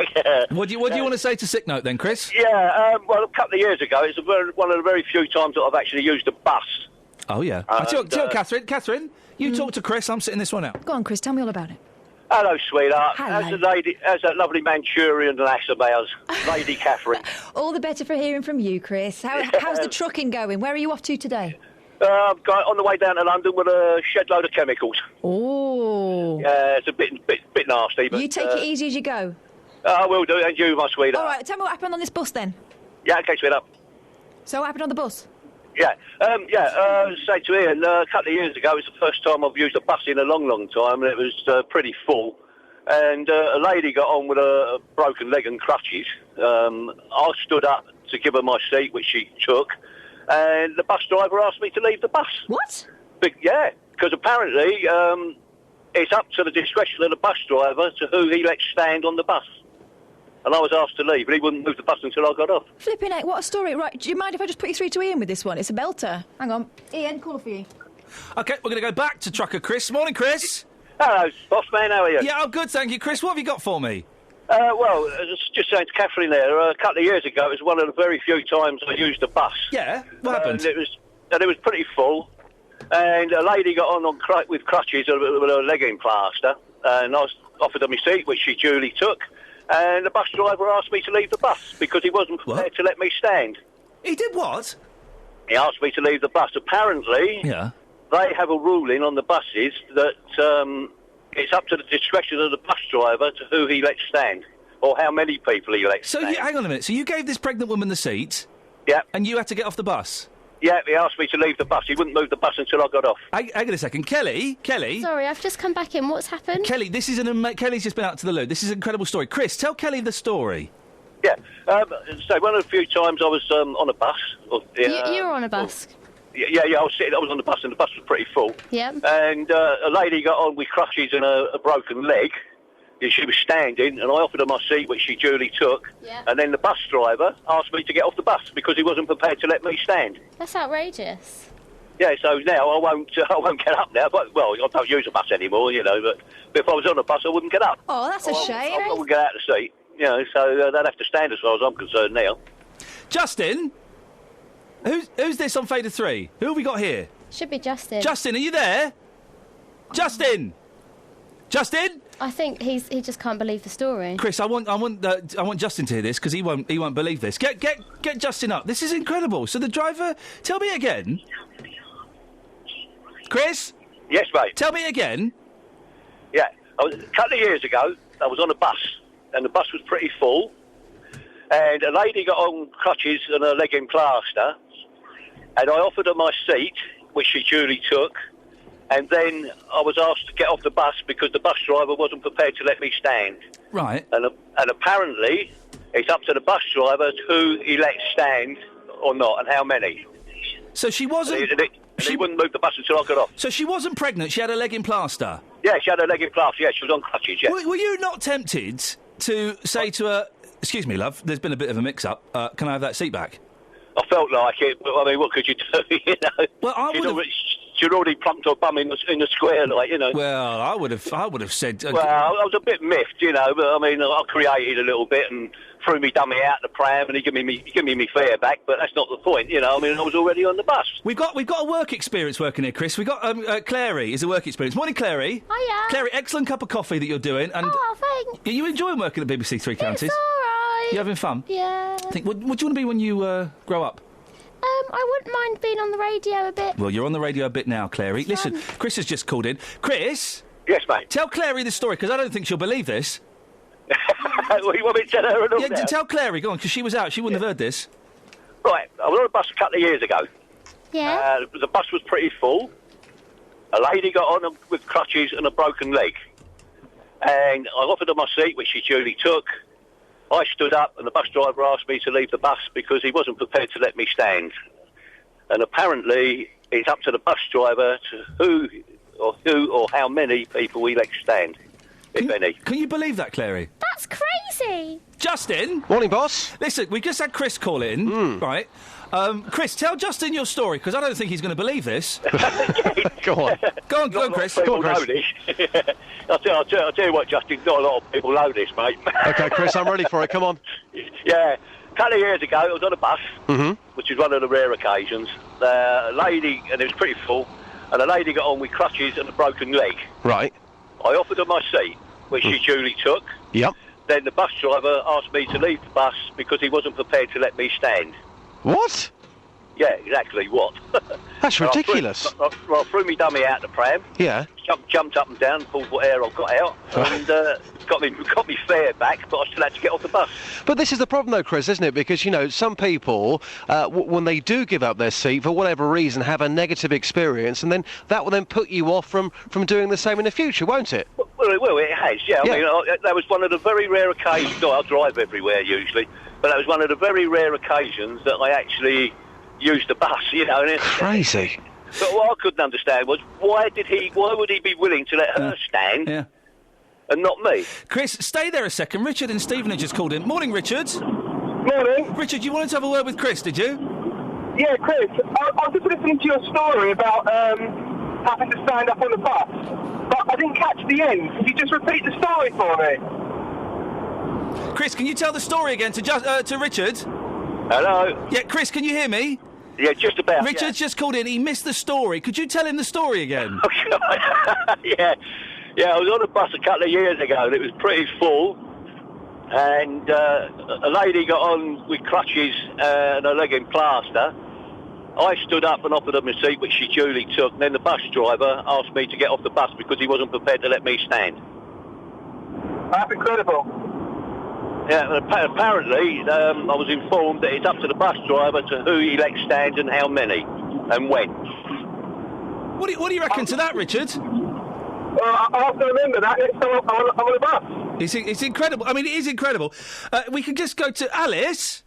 What do you want to say to sick note then, Chris? Yeah. Well, a couple of years ago, it's one of the very few times that I've actually used a bus. Oh yeah. Tell Catherine. Catherine, you talk to Chris. I'm sitting this one out. Go on, Chris. Tell me all about it. Hello, sweetheart. Hello. How's that lovely Manchurian lass of ours, Lady Catherine? All the better for hearing from you, Chris. How's the trucking going? Where are you off to today? I'm on the way down to London with a shed load of chemicals. Oh. Yeah, it's a bit nasty. But, you take it easy as you go. I will do, and you, my sweetheart. All right, tell me what happened on this bus then. Yeah, okay, sweetheart. So what happened on the bus? Yeah, say to Ian, a couple of years ago, it was the first time I've used a bus in a long, long time, and it was pretty full. And a lady got on with a broken leg and crutches. I stood up to give her my seat, which she took, and the bus driver asked me to leave the bus. What? Yeah, because apparently it's up to the discretion of the bus driver to who he lets stand on the bus. And I was asked to leave, but he wouldn't move the bus until I got off. Flipping heck, what a story. Right, do you mind if I just put you through to Ian with this one? It's a belter. Hang on. Ian, call for you. OK, we're going to go back to Trucker Chris. Morning, Chris. Hello, boss man, how are you? Yeah, I'm good, thank you. Chris, what have you got for me? Well, I was just saying to Catherine there, a couple of years ago, it was one of the very few times I used a bus. Yeah, what happened? And it was pretty full, and a lady got on with crutches with a leg in plaster, and I offered her my seat, which she duly took. And the bus driver asked me to leave the bus because he wasn't prepared to let me stand. He did what? He asked me to leave the bus. Apparently, they have a ruling on the buses that it's up to the discretion of the bus driver to who he lets stand or how many people he lets stand. So, hang on a minute. So you gave this pregnant woman the seat? Yeah. And you had to get off the bus? Yeah, he asked me to leave the bus. He wouldn't move the bus until I got off. Hang on a second. Kelly? Sorry, I've just come back in. What's happened? Kelly, this is Kelly's just been out to the loo. This is an incredible story. Chris, tell Kelly the story. Yeah. So one of the few times I was on a bus. You were on a bus? Yeah, I was on the bus, and the bus was pretty full. Yeah. And a lady got on with crutches and a broken leg. And she was standing, and I offered her my seat, which she duly took. Yeah. And then the bus driver asked me to get off the bus because he wasn't prepared to let me stand. That's outrageous. Yeah, so now I won't get up now. But, well, I don't use a bus anymore, but if I was on a bus, I wouldn't get up. Oh, that's a shame. I wouldn't get out of the seat, so they'd have to stand as far as I'm concerned now. Justin? Who's this on Fader 3? Who have we got here? Should be Justin. Justin, are you there? Justin? Justin? I think he just can't believe the story. Chris, I want Justin to hear this because he won't believe this. Get Justin up. This is incredible. So the driver, tell me again. Chris? Yes, mate. Tell me again. Yeah, a couple of years ago, I was on a bus, and the bus was pretty full, and a lady got on crutches and her leg in plaster, and I offered her my seat, which she duly took. And then I was asked to get off the bus because the bus driver wasn't prepared to let me stand. Right. And apparently, it's up to the bus driver who he lets stand or not, and how many. So she wasn't... She wouldn't move the bus until I got off. So she wasn't pregnant, she had her leg in plaster? Yeah, she had her leg in plaster, yeah, she was on crutches, yeah. Were you not tempted to say to her, excuse me, love, there's been a bit of a mix-up, can I have that seat back? I felt like it, but I mean, what could you do, Well, I would have... She'd already plumped her bum in the square, Well, I would have said... Well, I was a bit miffed, but I mean, I created a little bit and threw me dummy out the pram and he gave me me fare back, but that's not the point, I mean, I was already on the bus. We've got a work experience working here, Chris. We've got Clary is a work experience. Morning, Clary. Hiya. Clary, excellent cup of coffee that you're doing. And thanks. Are you enjoying working at BBC Three Counties? It's all right. You having fun? Yeah. What do you want to be when you grow up? I wouldn't mind being on the radio a bit. Well, you're on the radio a bit now, Clary. Listen, Chris has just called in. Chris? Yes, mate. Tell Clary the story, because I don't think she'll believe this. Well, you want me to tell her enough now? Tell Clary, go on, because she was out. She wouldn't have heard this. Right, I was on a bus a couple of years ago. Yeah? The bus was pretty full, A lady got on with crutches and a broken leg. And I offered her my seat, which she duly took. I stood up and the bus driver asked me to leave the bus because he wasn't prepared to let me stand. And apparently it's up to the bus driver to who or how many people we let stand, if any. Can you believe that, Clary? That's crazy. Justin? Morning, boss. Listen, we just had Chris call in, right? Chris, tell Justin your story, because I don't think he's going to believe this. Go on. Go on, Chris. Go on, Chris. I'll tell you what, Justin, not a lot of people know this, mate. OK, Chris, I'm ready for it. Come on. Yeah. A couple of years ago, I was on a bus, which is one of the rare occasions. A lady, and it was pretty full, and a lady got on with crutches and a broken leg. Right. I offered her my seat, which she duly took. Yep. Then the bus driver asked me to leave the bus because he wasn't prepared to let me stand. What? Yeah, exactly what. That's ridiculous. I threw me dummy out the pram. Yeah. Jumped up and down, pulled what air I got out, and got me fare back, but I still had to get off the bus. But this is the problem, though, Chris, isn't it? Because, you know, some people, when they do give up their seat, for whatever reason, have a negative experience, and then that will then put you off from doing the same in the future, won't it? Well, it has, yeah. I mean, that was one of the very rare occasions. I drive everywhere, usually, but that was one of the very rare occasions that I actually used the bus, you know. And crazy. But what I couldn't understand was why would he be willing to let her stand and not me? Chris, stay there a second. Richard and Stevenage just called in. Morning, Richard. Morning. Richard, you wanted to have a word with Chris, did you? Yeah, Chris, I was just listening to your story about having to stand up on the bus, but I didn't catch the end. Could you just repeat the story for me? Chris, can you tell the story again to Richard? Hello? Yeah, Chris, can you hear me? Yeah, just about. Richard's just called in. He missed the story. Could you tell him the story again? Yeah, I was on a bus a couple of years ago and it was pretty full. And a lady got on with crutches and her leg in plaster. I stood up and offered her my seat, which she duly took. And then the bus driver asked me to get off the bus because he wasn't prepared to let me stand. That's incredible. Yeah, apparently I was informed that it's up to the bus driver to who he lets stand and how many and when. What do you reckon to that, Richard? I have to remember that next time I'm on the bus. It's incredible. I mean, it is incredible. We can just go to Alice.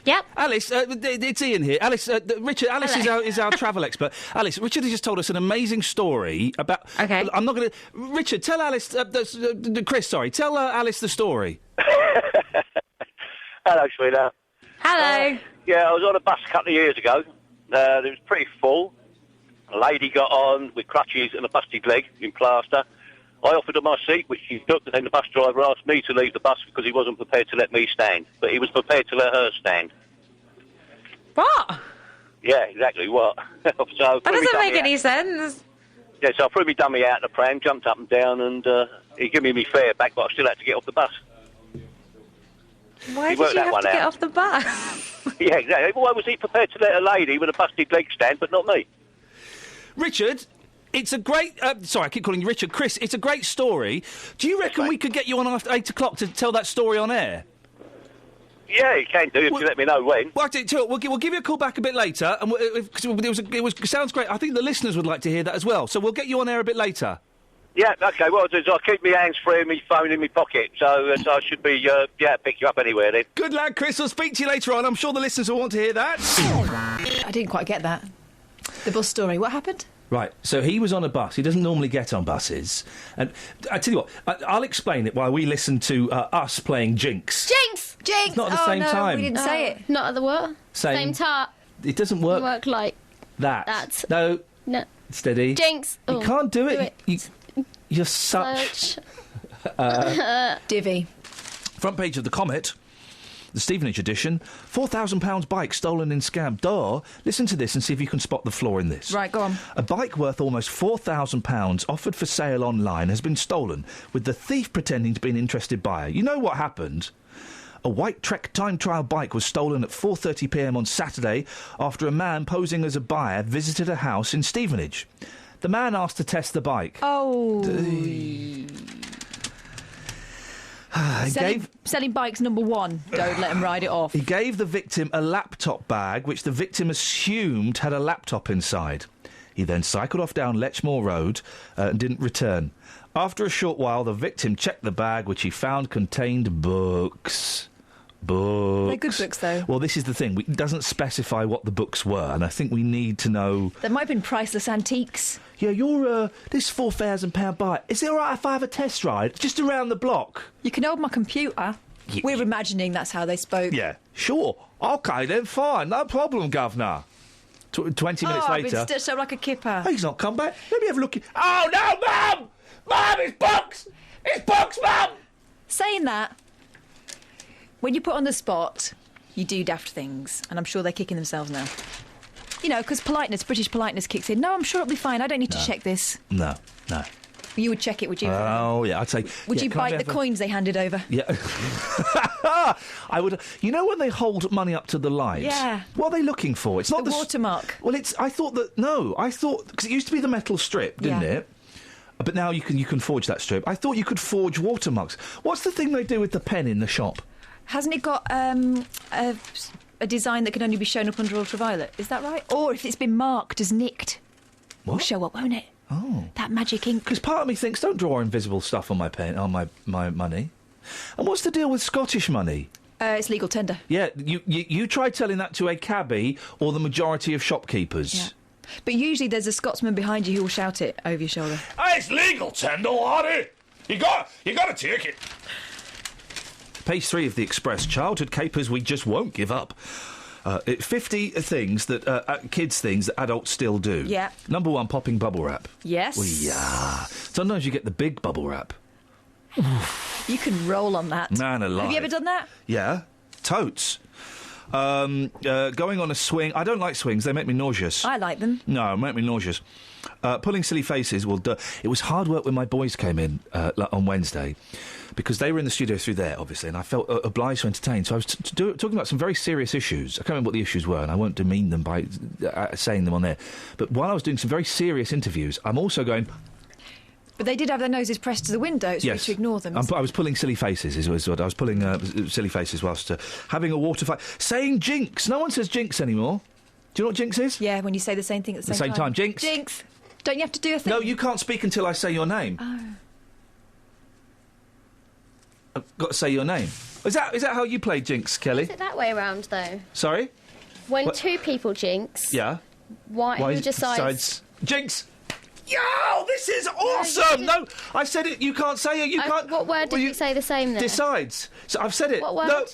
Yep. Alice, it's Iain here. Alice, Richard, Alice is our travel expert. Alice, Richard has just told us an amazing story about... OK. I'm not going to... Richard, tell Alice... Chris, sorry. Tell Alice the story. Hello, sweetheart. Hello. Yeah, I was on a bus a couple of years ago. It was pretty full. A lady got on with crutches and a busted leg in plaster. I offered her my seat, which she took, and then the bus driver asked me to leave the bus because he wasn't prepared to let me stand. But he was prepared to let her stand. What? Yeah, exactly what. That doesn't make any sense. Yeah, so I threw me dummy out of the pram, jumped up and down, and he gave me fare back, but I still had to get off the bus. Why did you have to get off the bus? Yeah, exactly. Why was he prepared to let a lady with a busted leg stand, but not me? Richard... It's a great... sorry, I keep calling you Richard. Chris, it's a great story. Do you reckon we could get you on after 8 o'clock to tell that story on air? Yeah, you can do, if you let me know when. Well, we'll give you a call back a bit later, and it sounds great. I think the listeners would like to hear that as well, so we'll get you on air a bit later. Yeah, OK, what I'll do is I'll keep my hands free and my phone in my pocket, so I should be, pick you up anywhere then. Good lad, Chris. I'll speak to you later on. I'm sure the listeners will want to hear that. I didn't quite get that. The bus story. What happened? Right, so he was on a bus. He doesn't normally get on buses. And I tell you what, I'll explain it while we listen to us playing Jinx. Jinx! Jinx! Not at the same time. We didn't say it. Not at the what? Same time. It doesn't work. Work like that. No. Steady. Jinx. You can't do it. You're such... Divvy. Front page of the Comet... The Stevenage edition, £4,000 bike stolen in scam. Duh. Listen to this and see if you can spot the flaw in this. Right, go on. A bike worth almost £4,000 offered for sale online has been stolen, with the thief pretending to be an interested buyer. You know what happened? A white Trek time trial bike was stolen at 4:30pm on Saturday after a man posing as a buyer visited a house in Stevenage. The man asked to test the bike. Oh. Selling bikes number one. Don't let him ride it off. He gave the victim a laptop bag, which the victim assumed had a laptop inside. He then cycled off down Letchmore Road and didn't return. After a short while, the victim checked the bag, which he found contained books. Books. They're good books, though. Well, this is the thing. It doesn't specify what the books were, and I think we need to know... There might have been priceless antiques. Yeah, this £4,000 bike. Is it all right if I have a test ride? Just around the block. You can hold my computer. We're imagining that's how they spoke. Yeah, sure. OK, then, fine. No problem, Governor. 20 minutes later... I've been stitched up like a kipper. He's not come back. Let me have a look. Oh, no, Mum! Mum, it's books! It's books, Mum! Saying that, when you're put on the spot, you do daft things, and I'm sure they're kicking themselves now. You know, because British politeness kicks in. No, I'm sure it'll be fine. I don't need to check this. No. You would check it, would you? Oh, yeah, I'd say... Would you bite the coins they handed over? Yeah. I would... You know when they hold money up to the light? Yeah. What are they looking for? It's not the watermark. Well, I thought... Because it used to be the metal strip, didn't it? But now you can forge that strip. I thought you could forge watermarks. What's the thing they do with the pen in the shop? Hasn't it got a design that can only be shown up under ultraviolet? Is that right? Or if it's been marked as nicked, it'll show up, won't it? Oh, that magic ink. Because part of me thinks, don't draw invisible stuff on my pen, on my money. And what's the deal with Scottish money? It's legal tender. Yeah, you try telling that to a cabbie or the majority of shopkeepers. Yeah. But usually there's a Scotsman behind you who will shout it over your shoulder. Hey, it's legal tender, laddie. You got to take it. Page 3 of the Express. Childhood capers we just won't give up. 50 things that kids' things that adults still do. Yeah. Number 1, popping bubble wrap. Yes. Well, yeah. Sometimes you get the big bubble wrap. You can roll on that. Man alive. Have you ever done that? Yeah. Totes. Going on a swing. I don't like swings. They make me nauseous. I like them. No, they make me nauseous. Pulling silly faces. Well, it was hard work when my boys came in on Wednesday because they were in the studio through there, obviously, and I felt obliged to entertain. So I was talking about some very serious issues. I can't remember what the issues were, and I won't demean them by saying them on there. But while I was doing some very serious interviews, I'm also going... But they did have their noses pressed to the window, so yes. to ignore them. I was pulling silly faces, is what I was pulling silly faces whilst having a water fight. Saying jinx. No one says jinx anymore. Do you know what jinx is? Yeah, when you say the same thing at the same time. Jinx. Jinx. Don't you have to do a thing? No, you can't speak until I say your name. Oh. I've got to say your name. Is that how you play jinx, Kelly? Is it that way around, though? Sorry? When two people jinx... Yeah. Who decides... Jinx! Yo, this is awesome! No, I said it. You can't say it. You can't. What word did you say the same then? Decides. So I've said it. What word? No,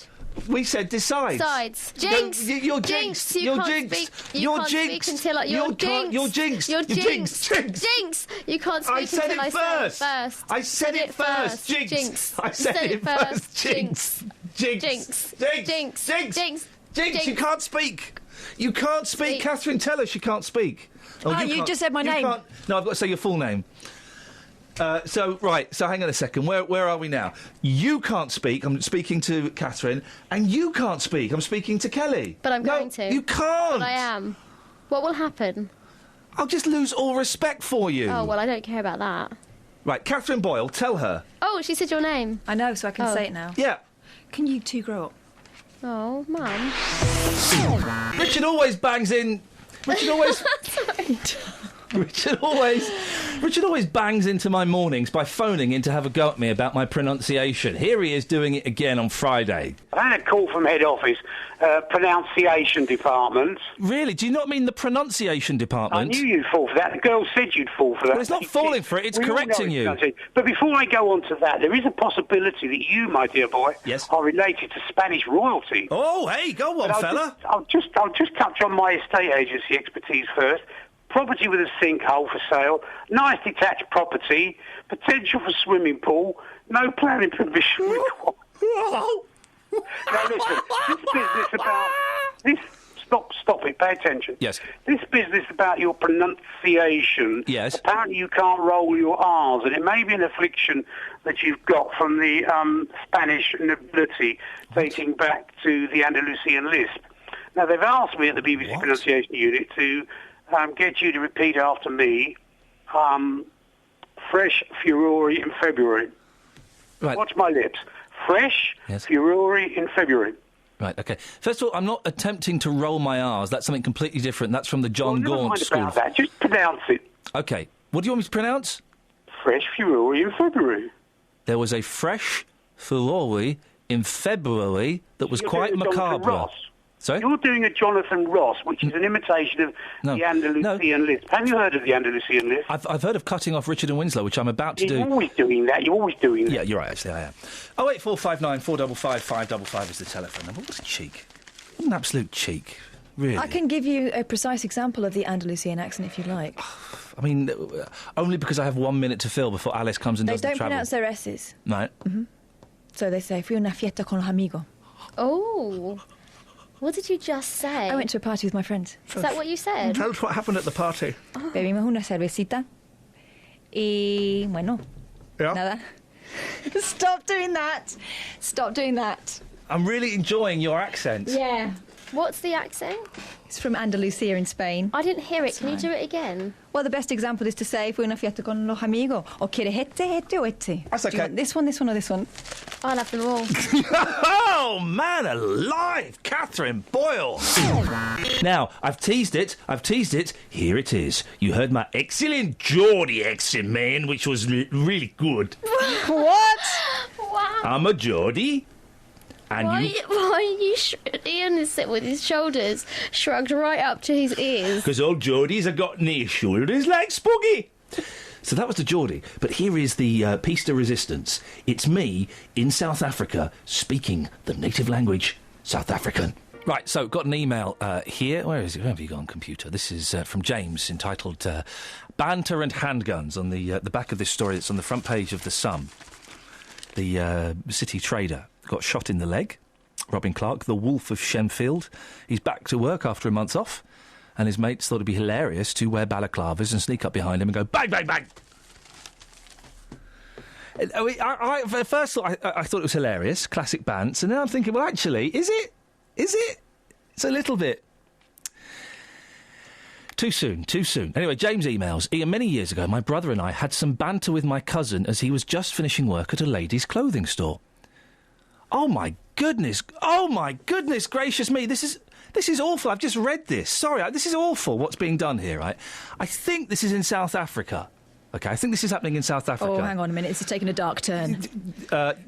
we said decides. Decides. Jinx. No, you're jinxed. You're jinxed. You're jinxed. Until you're jinxed. You're jinxed. You're jinxed. Jinx. You can't speak until I say it first. I said it first. Jinx. I said it first. Jinx. Jinx. Jinx. Jinx. Jinx. Jinx. You can't speak. You can't speak. Catherine, tell her she can't speak. Oh, you just said my name. No, I've got to say your full name. So hang on a second. Where are we now? You can't speak. I'm speaking to Catherine. And you can't speak. I'm speaking to Kelly. But I'm going to. You can't. But I am. What will happen? I'll just lose all respect for you. Oh, well, I don't care about that. Right, Catherine Boyle, tell her. Oh, she said your name. I know, so I can say it now. Yeah. Can you two grow up? Oh, Mum. Richard always bangs in... Richard always bangs into my mornings by phoning in to have a go at me about my pronunciation. Here he is doing it again on Friday. I had a call from head office, pronunciation department. Really? Do you not mean the pronunciation department? I knew you'd fall for that. The girl said you'd fall for that. Well, it's not falling for it, it's correcting you. But before I go on to that, there is a possibility that you, my dear boy, are related to Spanish royalty. Oh, hey, go on, fella. I'll just touch on my estate agency expertise first. Property with a sinkhole for sale, nice detached property, potential for swimming pool, no planning permission required. Now listen, this business about this. Stop it. Pay attention. Yes. This business about your pronunciation. Yes. Apparently you can't roll your R's, and it may be an affliction that you've got from the Spanish nobility dating back to the Andalusian lisp. Now they've asked me at the BBC pronunciation unit to get you to repeat after me. Fresh Furore in February. Right. Watch my lips. Fresh Furore in February. Right, OK. First of all, I'm not attempting to roll my R's. That's something completely different. That's from the John Gaunt school. About that. Just pronounce it. OK. What do you want me to pronounce? Fresh Furore in February. There was a fresh furore in February that was quite macabre. Sorry? You're doing a Jonathan Ross, which is an imitation of the Andalusian lisp. Have you heard of the Andalusian lisp? I've heard of cutting off Richard and Winslow, which I'm about to do. You're always doing that. Yeah, you're right, actually, I am. 08459 455 555 is the telephone number. What a cheek. What an absolute cheek. Really. I can give you a precise example of the Andalusian accent if you'd like. I mean, only because I have 1 minute to fill before Alice comes and does the travel. They don't pronounce their S's. Right. Mm-hmm. So they say, fui una fiesta con los amigos. Oh. What did you just say? I went to a party with my friends. Is that what you said? Tell us what happened at the party. Bebimos una cervecita. Y bueno. Yeah. Nada. Stop doing that. Stop doing that. I'm really enjoying your accent. Yeah. What's the accent? It's from Andalusia in Spain. I didn't hear it. Can you do it again? Well, the best example is to say, fui una fiesta con los amigos. O quiere este o este. That's okay. Do you want this one or this one? I'll have them all. Oh, man alive! Catherine Boyle! Now, I've teased it. Here it is. You heard my excellent Geordie accent, man, which was really good. What? Wow. I'm a Geordie. And why are you... Ian is sitting with his shoulders shrugged right up to his ears. Because all Geordies have got near shoulders like Spuggy. So that was the Geordie. But here is the piece de resistance. It's me in South Africa speaking the native language, South African. Right, so got an email here. Where is it? Where have you gone, computer? This is from James, entitled Banter and Handguns, on the back of this story that's on the front page of The Sun. The city trader got shot in the leg. Robin Clark, the Wolf of Shenfield. He's back to work after a month off, and his mates thought it'd be hilarious to wear balaclavas and sneak up behind him and go bang, bang, bang. At first I thought it was hilarious, classic bants, and then I'm thinking, well, actually, is it? It's a little bit... Too soon. Anyway, James emails. Ian, many years ago, my brother and I had some banter with my cousin as he was just finishing work at a ladies' clothing store. Oh, my goodness gracious me. This is awful. I've just read this. Sorry, this is awful what's being done here, right? I think this is in South Africa. OK, I think this is happening in South Africa. Oh, hang on a minute. This has taken a dark turn.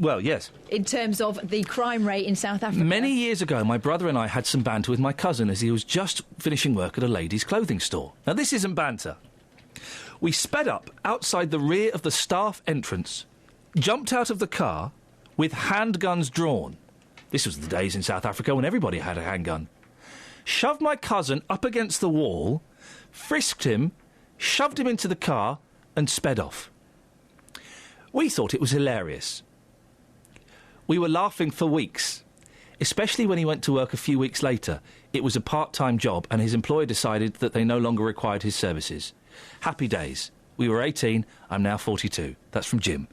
Well, yes. In terms of the crime rate in South Africa. Many years ago, my brother and I had some banter with my cousin as he was just finishing work at a ladies' clothing store. Now, this isn't banter. We sped up outside the rear of the staff entrance, jumped out of the car with handguns drawn. This was the days in South Africa when everybody had a handgun. Shoved my cousin up against the wall, frisked him, shoved him into the car, and sped off. We thought it was hilarious. We were laughing for weeks, especially when he went to work a few weeks later. It was a part-time job, and his employer decided that they no longer required his services. Happy days. We were 18, I'm now 42. That's from Jim.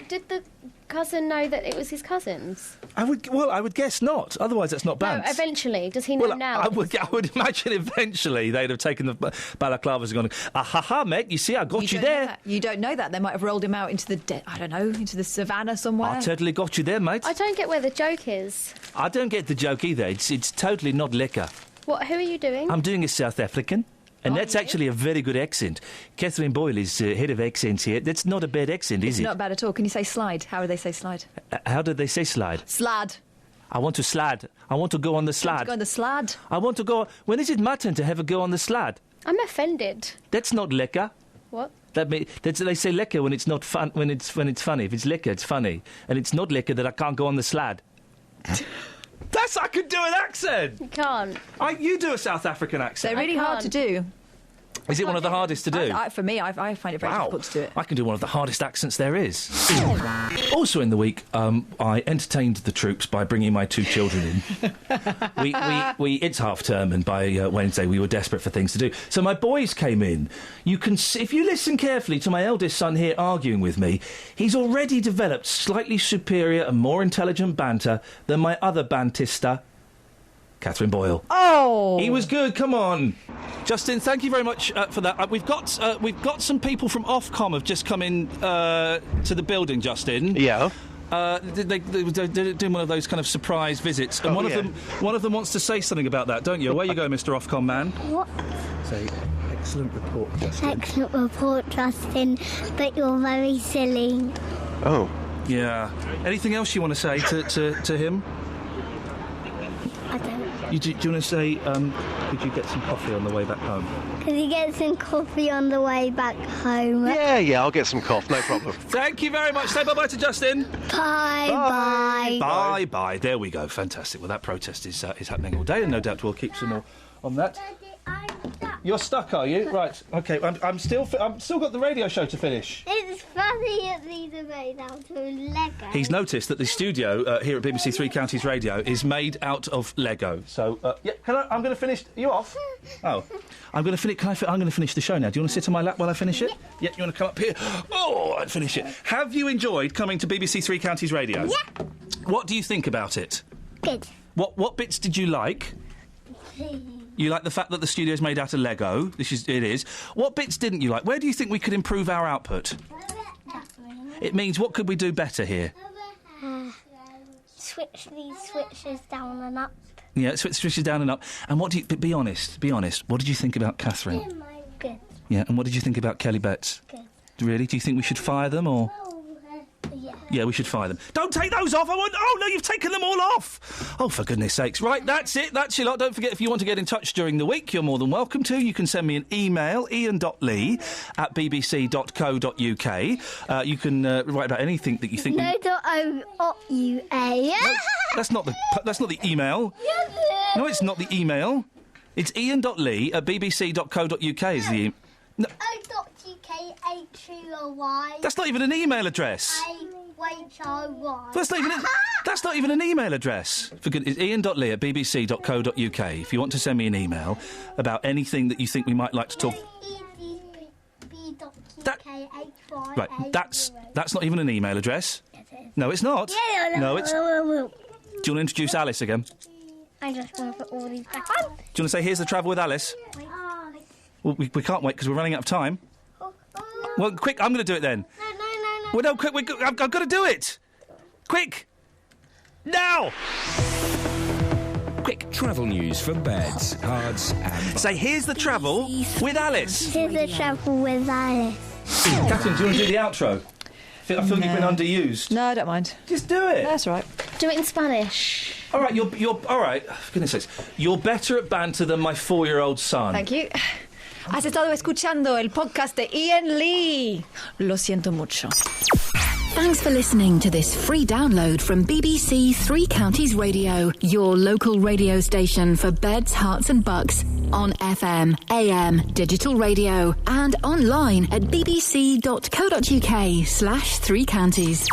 Did the cousin know that it was his cousin's? I would guess not. Otherwise, that's not bants. No, eventually. Does he know now? I would imagine eventually they'd have taken the balaclavas and gone, ha, mate, you see, I got you there. You don't know that. They might have rolled him out into into the savannah somewhere. I totally got you there, mate. I don't get where the joke is. I don't get the joke either. It's totally not liquor. What? Who are you doing? I'm doing a South African. And that's actually a very good accent. Catherine Boyle is head of accents here. That's not a bad accent, is it? It's not bad at all. Can you say slide? How would they say slide? How did they say slide? Slad. I want to slide. I want to go on the slide. You want to go on the slide? I want to go... When is it my turn to have a go on the slide? I'm offended. That's not lekker. What? They say lekker when it's not fun. When it's funny. If it's lekker, it's funny. And it's not lekker that I can't go on the slide. I can do an accent! You can't. You do a South African accent. They're really hard to do. Is it one of the hardest to do? For me, I find it very difficult to do it. I can do one of the hardest accents there is. Also in the week, I entertained the troops by bringing my two children in. It's half term, and by Wednesday we were desperate for things to do. So my boys came in. You can see, if you listen carefully to my eldest son here arguing with me, he's already developed slightly superior and more intelligent banter than my other bantista, Catherine Boyle. Oh! He was good, come on. Justin, thank you very much for that. We've got some people from Ofcom have just come in to the building, Justin. Yeah. They're doing one of those kind of surprise visits, and one of them wants to say something about that, don't you? Away you go, Mr. Ofcom man. What? Say, excellent report, Justin. Excellent report, Justin, but you're very silly. Oh. Yeah. Anything else you want to say to him? I don't. Do you want to say, could you get some coffee on the way back home? Could you get some coffee on the way back home? Yeah, I'll get some coffee, no problem. Thank you very much. Say bye-bye to Justin. Bye. Bye. There we go. Fantastic. Well, that protest is happening all day, and no doubt we'll keep some more on that. You're stuck, are you? Right. Okay. I'm still got the radio show to finish. It's funny that these are made out of Lego. He's noticed that the studio here at BBC Three Counties Radio is made out of Lego. So yeah, I'm going to finish. Are you off? Oh, I'm going to finish. I'm going to finish the show now. Do you want to sit on my lap while I finish it? Yeah. You want to come up here? Oh, I'd finish it. Have you enjoyed coming to BBC Three Counties Radio? Yeah. What do you think about it? Good. What bits did you like? You like the fact that the studio's made out of Lego. It is. What bits didn't you like? Where do you think we could improve our output? It means what could we do better here? Switch these switches down and up. Yeah, switches down and up. And what do you... Be honest. What did you think about Catherine? Good. Yeah, and what did you think about Kelly Betts? Good. Really? Do you think we should fire them, or...? Yeah. Yeah, we should fire them. Don't take those off! Oh, no, you've taken them all off! Oh, for goodness sakes. Right, that's it. That's your lot. Don't forget, if you want to get in touch during the week, you're more than welcome to. You can send me an email, iain.lee@bbc.co.uk. You can write about anything that you think... No, .o.ua. No, that's not the email. Yes, No, it's not the email. It's iain.lee@bbc.co.uk is the email. No. O.uk.HUY. That's not even an email address. A-H-O-Y. That's not even an email address. For good, it's iain.lee@bbc.co.uk. If you want to send me an email about anything that you think we might like to talk... Right, that's not even an email address. Yes, it is. No, it's not. Yeah, no, it's... Do you want to introduce Alice again? I just want to put all these back on. Do you want to say, here's the travel with Alice? Well, we can't wait because we're running out of time. Well, quick, I'm going to do it then. No. Well, no, quick, I've got to do it. Quick. Now. Quick travel news for beds, cards and... Say, here's the travel with Alice. Here's the travel with Alice. Catherine, do you want to do the outro? I feel you've been underused. No, I don't mind. Just do it. That's right. Do it in Spanish. All right, you're all right. For goodness sakes, you're better at banter than my 4-year-old son. Thank you. Has estado escuchando el podcast de Iain Lee. Lo siento mucho. Thanks for listening to this free download from BBC Three Counties Radio, your local radio station for beds, hearts and bucks, on FM, AM, digital radio, and online at bbc.co.uk/3counties.